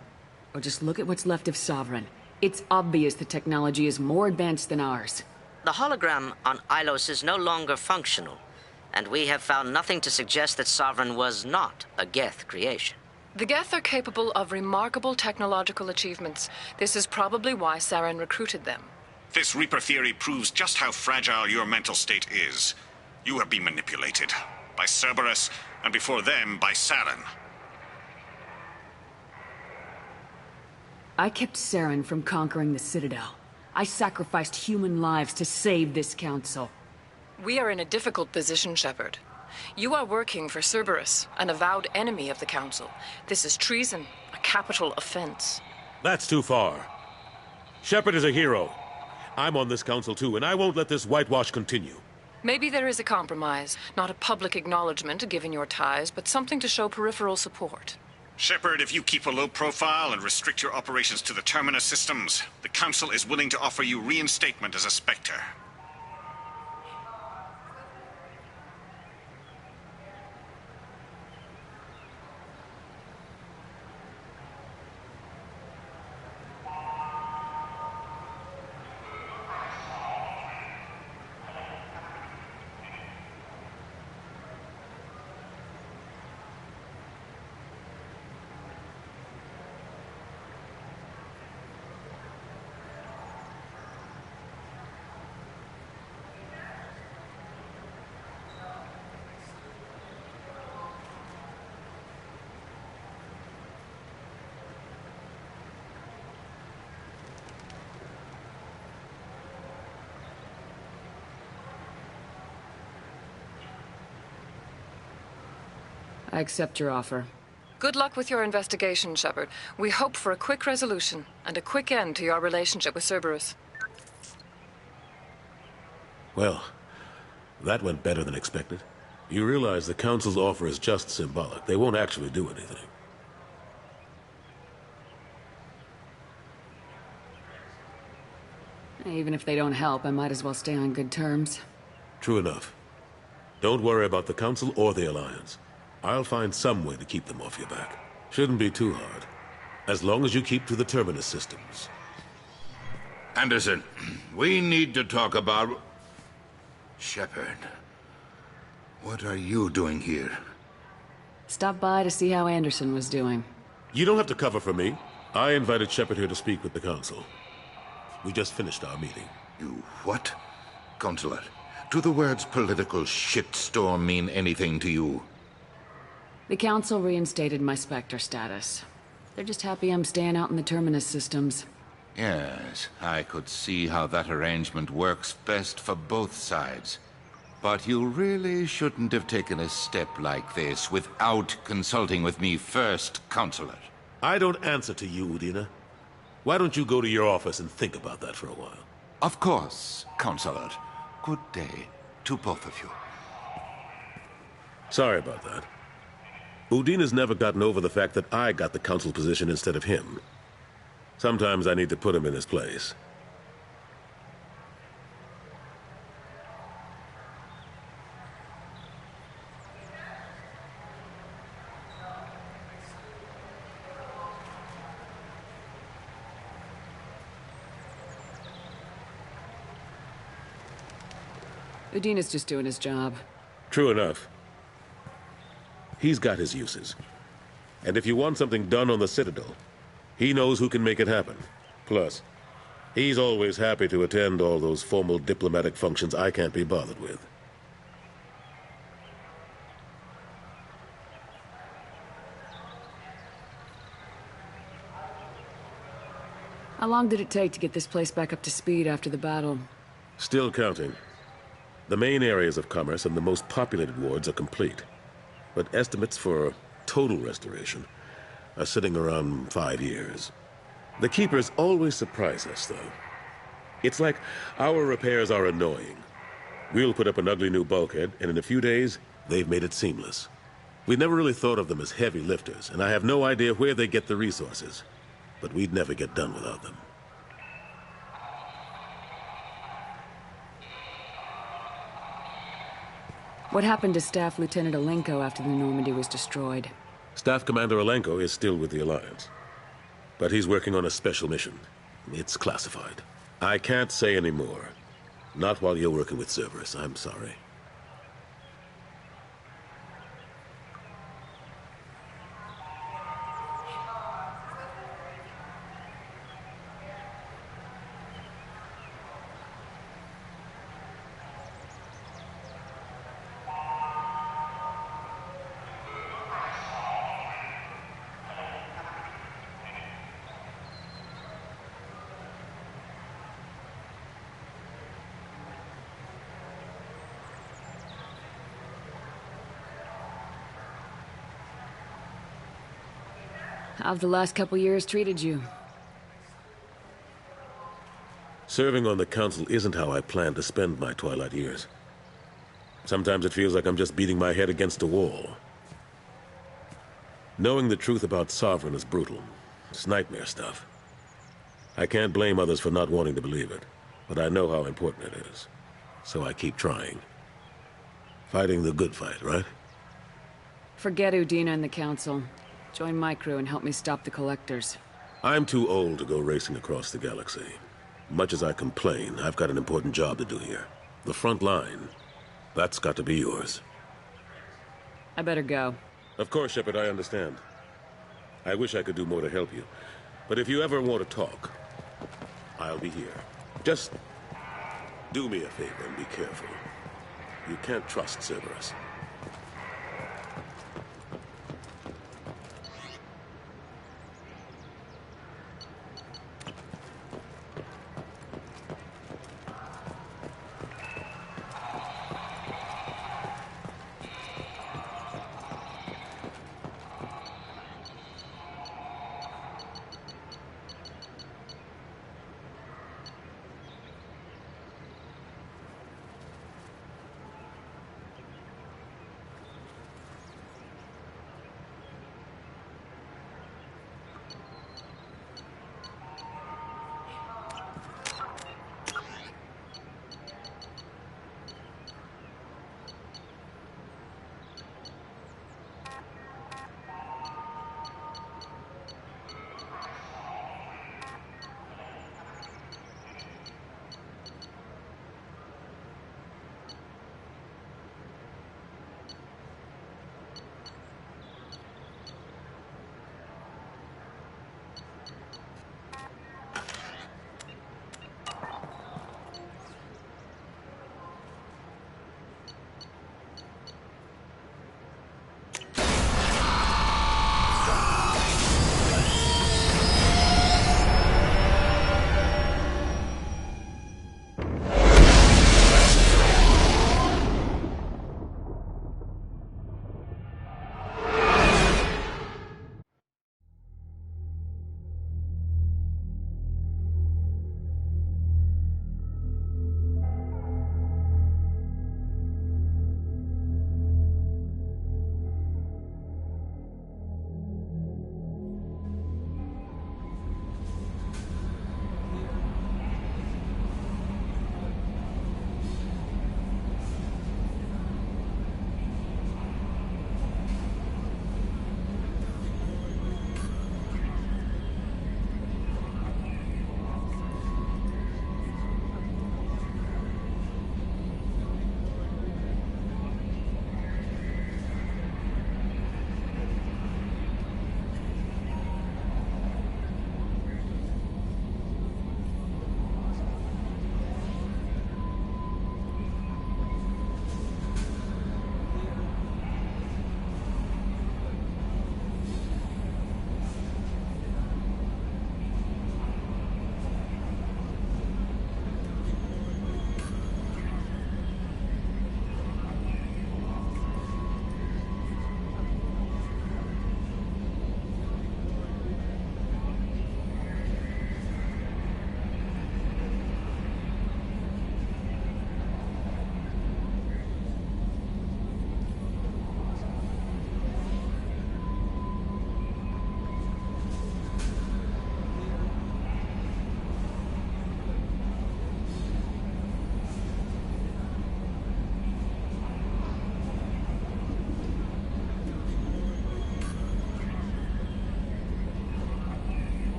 Or just look at what's left of Sovereign. It's obvious the technology is more advanced than ours. The hologram on Ilos is no longer functional, and we have found nothing to suggest that Sovereign was not a Geth creation. The Geth are capable of remarkable technological achievements. This is probably why Saren recruited them. This Reaper theory proves just how fragile your mental state is. You have been manipulated. By Cerberus, and before them, by Saren. I kept Saren from conquering the Citadel. I sacrificed human lives to save this council. We are in a difficult position, Shepard. You are working for Cerberus, an avowed enemy of the Council. This is treason, a capital offense. That's too far. Shepard is a hero. I'm on this council too, and I won't let this whitewash continue. Maybe there is a compromise. Not a public acknowledgement given your ties, but something to show peripheral support. Shepard, if you keep a low profile and restrict your operations to the Terminus systems, the Council is willing to offer you reinstatement as a Spectre. I accept your offer. Good luck with your investigation, Shepard. We hope for a quick resolution and a quick end to your relationship with Cerberus. Well, that went better than expected. You realize the Council's offer is just symbolic. They won't actually do anything. Even if they don't help, I might as well stay on good terms. True enough. Don't worry about the Council or the Alliance. I'll find some way to keep them off your back. Shouldn't be too hard. As long as you keep to the Terminus systems. Anderson, we need to talk about... Shepard. What are you doing here? Stopped by to see how Anderson was doing. You don't have to cover for me. I invited Shepard here to speak with the Council. We just finished our meeting. You what? Consular, do the words political shitstorm mean anything to you? The Council reinstated my Spectre status. They're just happy I'm staying out in the Terminus systems. Yes, I could see how that arrangement works best for both sides. But you really shouldn't have taken a step like this without consulting with me first, Consular. I don't answer to you, Udina. Why don't you go to your office and think about that for a while? Of course, Consular. Good day to both of you. Sorry about that. Udina's never gotten over the fact that I got the Council position instead of him. Sometimes I need to put him in his place. Udina's just doing his job. True enough. He's got his uses. And if you want something done on the Citadel, he knows who can make it happen. Plus, he's always happy to attend all those formal diplomatic functions I can't be bothered with. How long did it take to get this place back up to speed after the battle? Still counting. The main areas of commerce and the most populated wards are complete. But estimates for total restoration are sitting around 5 years. The Keepers always surprise us, though. It's like our repairs are annoying. We'll put up an ugly new bulkhead, and in a few days, they've made it seamless. We never really thought of them as heavy lifters, and I have no idea where they get the resources. But we'd never get done without them. What happened to Staff Lieutenant Alenko after the Normandy was destroyed? Staff Commander Alenko is still with the Alliance. But he's working on a special mission. It's classified. I can't say any more. Not while you're working with Cerberus, I'm sorry. How've the last couple years treated you? Serving on the Council isn't how I plan to spend my twilight years. Sometimes it feels like I'm just beating my head against a wall. Knowing the truth about Sovereign is brutal. It's nightmare stuff. I can't blame others for not wanting to believe it, but I know how important it is. So I keep trying. Fighting the good fight, right? Forget Udina and the Council. Join my crew and help me stop the Collectors. I'm too old to go racing across the galaxy. Much as I complain, I've got an important job to do here. The front line. That's got to be yours. I better go. Of course, Shepard, I understand. I wish I could do more to help you. But if you ever want to talk, I'll be here. Just do me a favor and be careful. You can't trust Cerberus.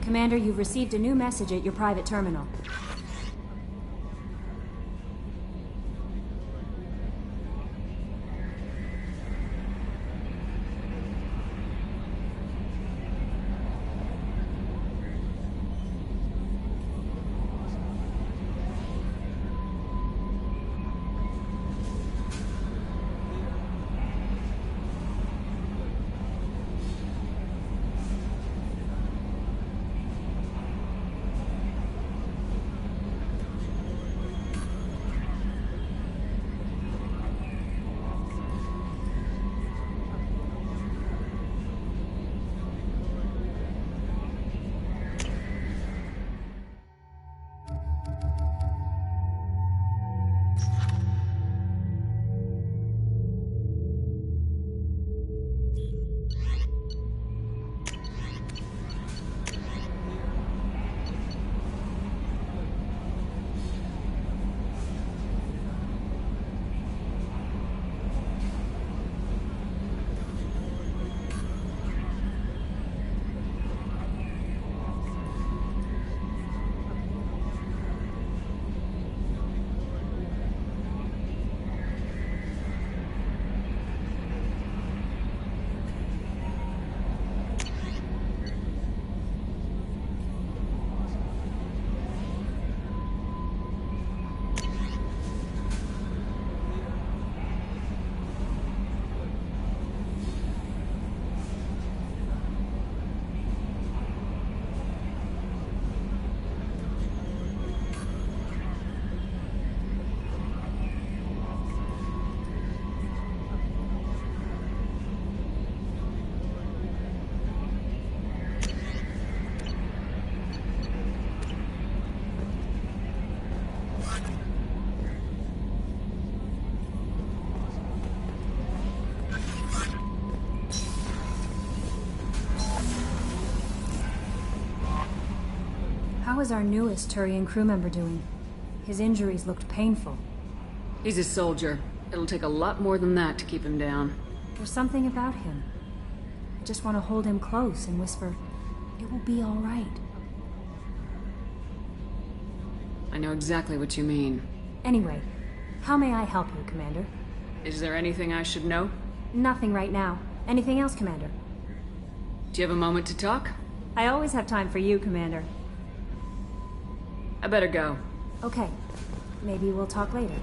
Commander, you've received a new message at your private terminal. How is our newest Turian crew member doing? His injuries looked painful. He's a soldier. It'll take a lot more than that to keep him down. There's something about him. I just want to hold him close and whisper, "It will be all right." I know exactly what you mean. Anyway, how may I help you, Commander? Is there anything I should know? Nothing right now. Anything else, Commander? Do you have a moment to talk? I always have time for you, Commander. I better go. Okay. Maybe we'll talk later.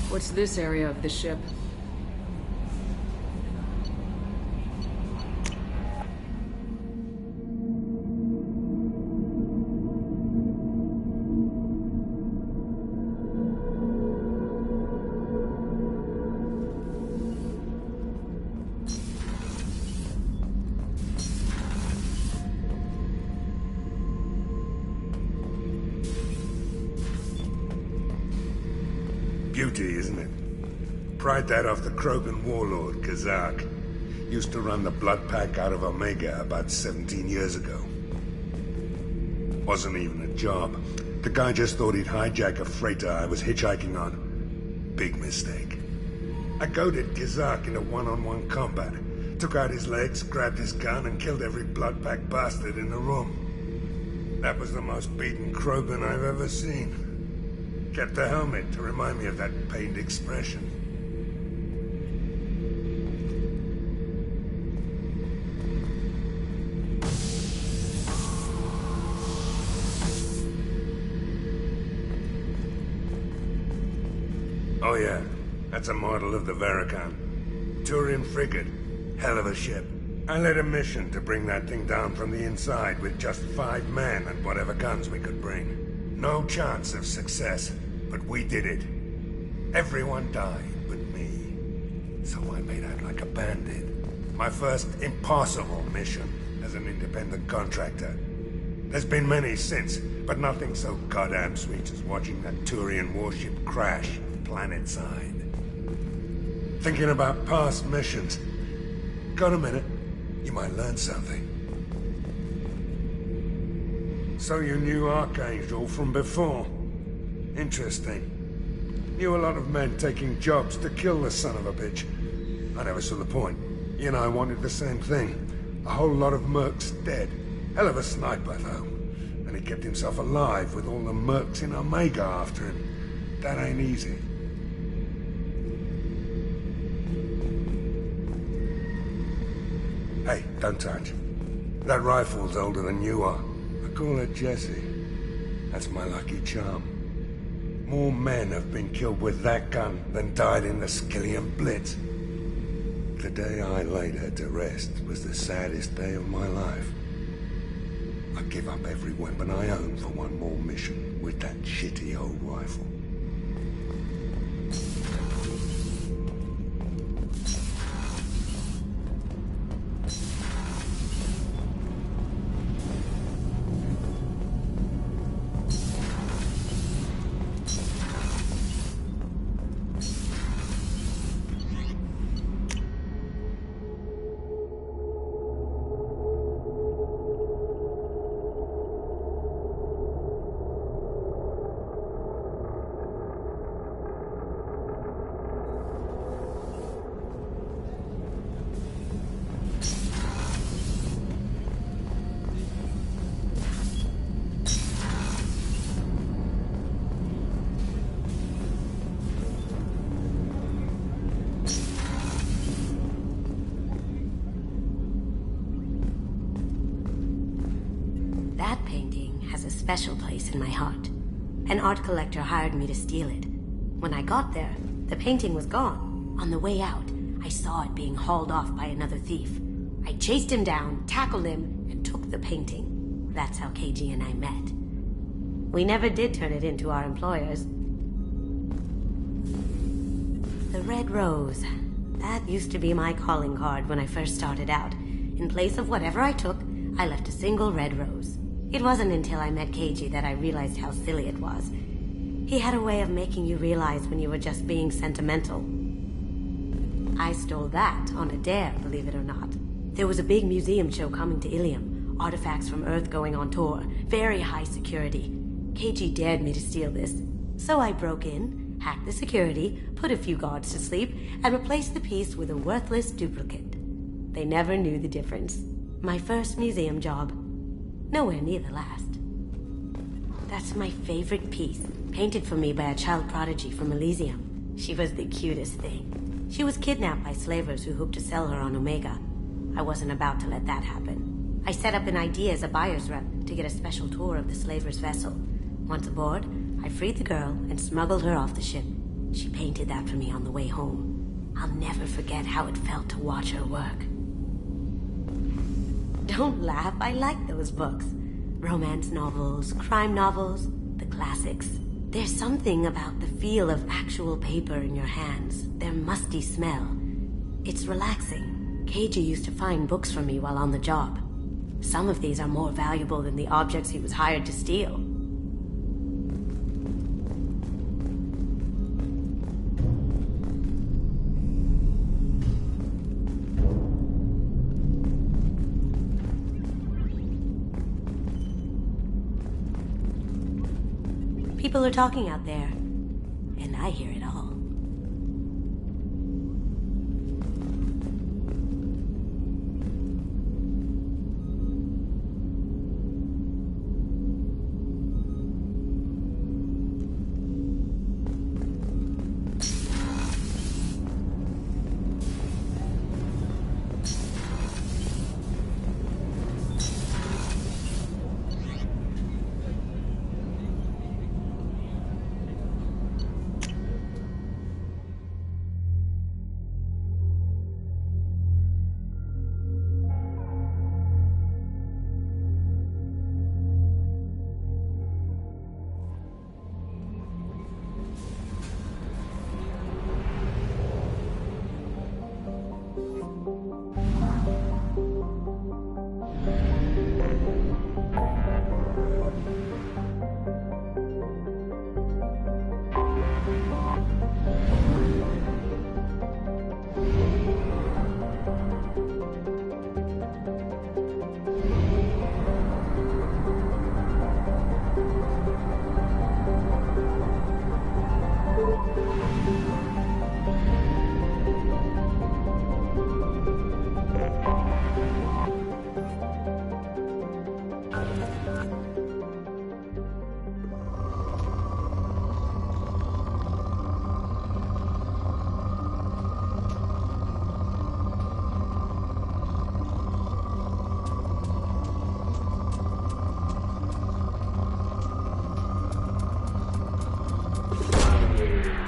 What's this area of the ship? Beauty, isn't it? Pried that off the Krogan warlord, Kazak. Used to run the Blood Pack out of Omega about 17 years ago. Wasn't even a job. The guy just thought he'd hijack a freighter I was hitchhiking on. Big mistake. I goaded Kazak into one-on-one combat. Took out his legs, grabbed his gun, and killed every blood-packed bastard in the room. That was the most beaten Krogan I've ever seen. Kept the helmet to remind me of that pained expression. Oh yeah, that's a model of the Veracon. Turian frigate. Hell of a ship. I led a mission to bring that thing down from the inside with just 5 men and whatever guns we could bring. No chance of success, but we did it. Everyone died but me. So I made out like a bandit. My first impossible mission as an independent contractor. There's been many since, but nothing so goddamn sweet as watching that Turian warship crash planet-side. Thinking about past missions. Got a minute? You might learn something. So you knew Archangel from before? Interesting. Knew a lot of men taking jobs to kill the son of a bitch. I never saw the point. You and I wanted the same thing. A whole lot of mercs dead. Hell of a sniper, though. And he kept himself alive with all the mercs in Omega after him. That ain't easy. Hey, don't touch. That rifle's older than you are. I call her Jessie. That's my lucky charm. More men have been killed with that gun than died in the Skillian Blitz. The day I laid her to rest was the saddest day of my life. I'd give up every weapon I own for one more mission with that shitty old rifle. Special place in my heart. An art collector hired me to steal it. When I got there, the painting was gone. On the way out, I saw it being hauled off by another thief. I chased him down, tackled him, and took the painting. That's how KG and I met. We never did turn it into our employers. The Red Rose. That used to be my calling card when I first started out. In place of whatever I took, I left a single red rose. It wasn't until I met KG that I realized how silly it was. He had a way of making you realize when you were just being sentimental. I stole that on a dare, believe it or not. There was a big museum show coming to Ilium. Artifacts from Earth going on tour. Very high security. KG dared me to steal this. So I broke in, hacked the security, put a few guards to sleep, and replaced the piece with a worthless duplicate. They never knew the difference. My first museum job. Nowhere near the last. That's my favorite piece, painted for me by a child prodigy from Elysium. She was the cutest thing. She was kidnapped by slavers who hoped to sell her on Omega. I wasn't about to let that happen. I set up an idea as a buyer's rep to get a special tour of the slaver's vessel. Once aboard, I freed the girl and smuggled her off the ship. She painted that for me on the way home. I'll never forget how it felt to watch her work. Don't laugh, I like those books. Romance novels, crime novels, the classics. There's something about the feel of actual paper in your hands, their musty smell. It's relaxing. KG used to find books for me while on the job. Some of these are more valuable than the objects he was hired to steal. People are talking out there, and I hear it all.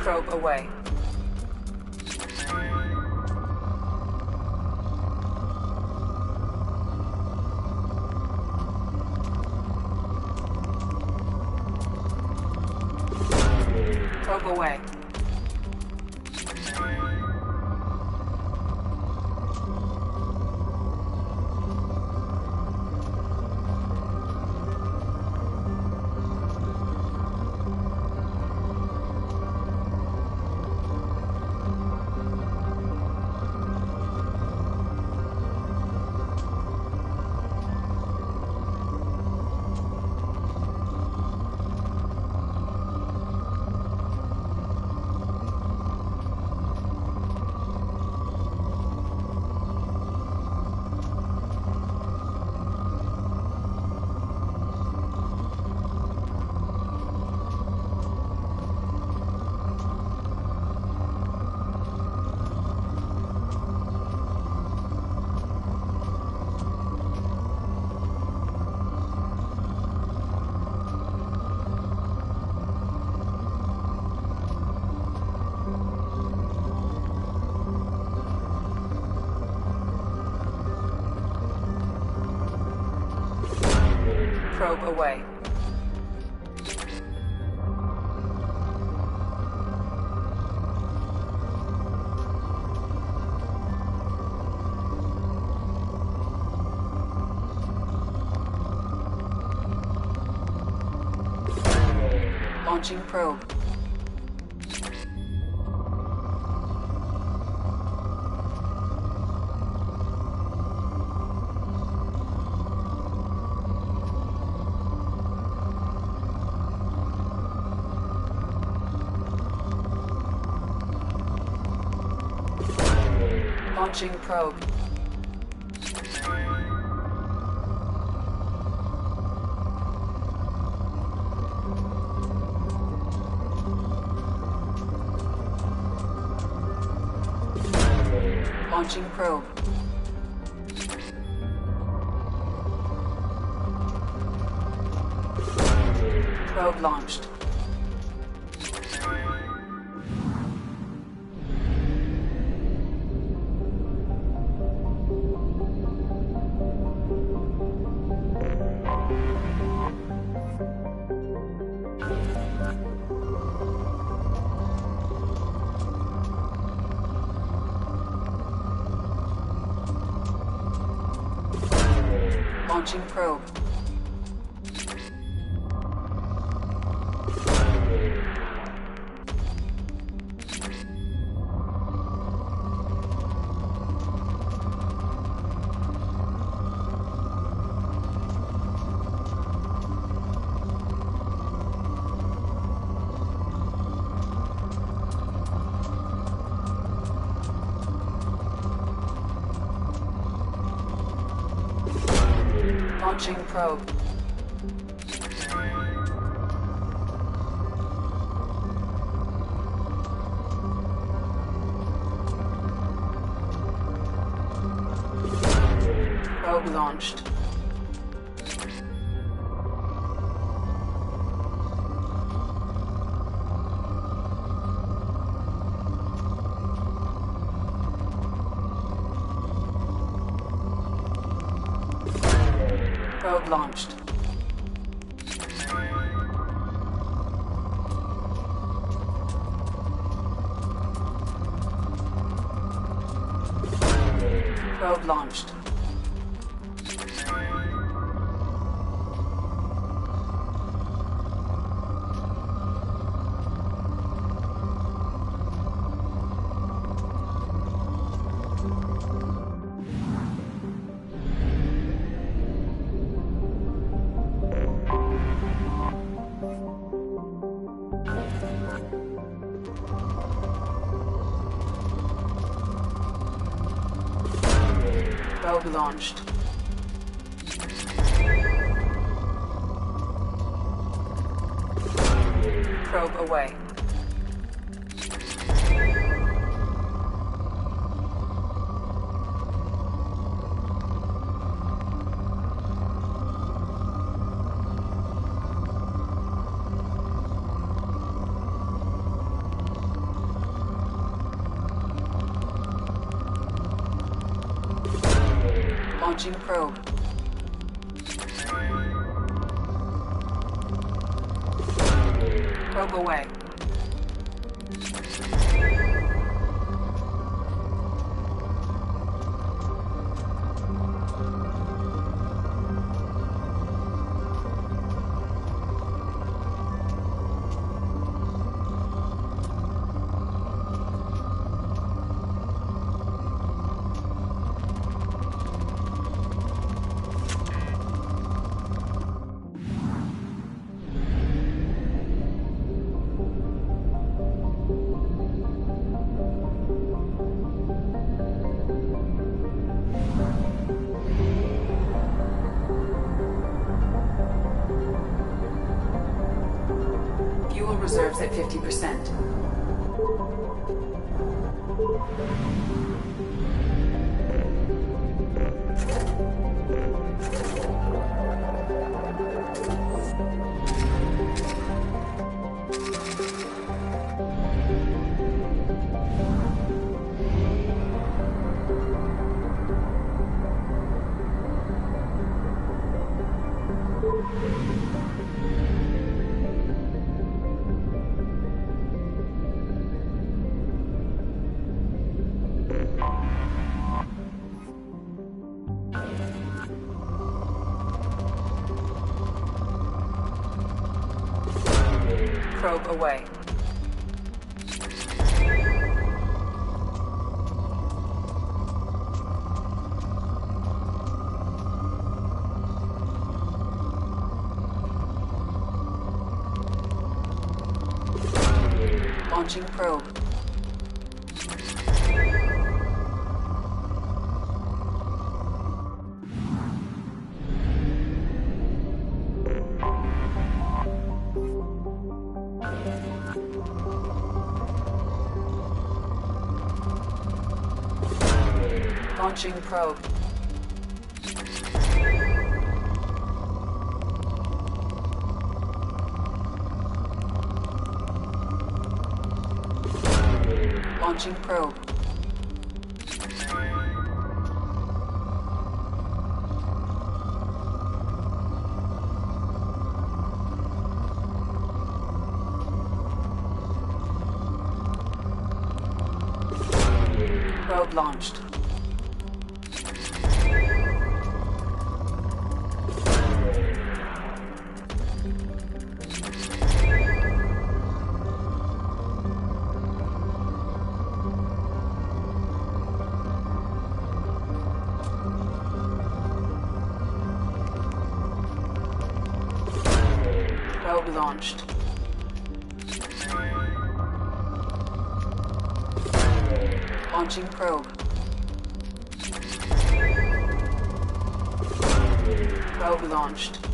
Probe away. Probe away. Probe away. Launching probe. Launching probe. Launching probe. Probe launched. Launching probe. Launching probe. Probe launched. Probe launched. Probe launched. Probe launched. Probe away. Launching probe. Probe away. Fuel reserves at 50%. Probe away. Launching probe. Launching probe. Launching probe. Probe launched. Probe launched. Launching probe. Code launched.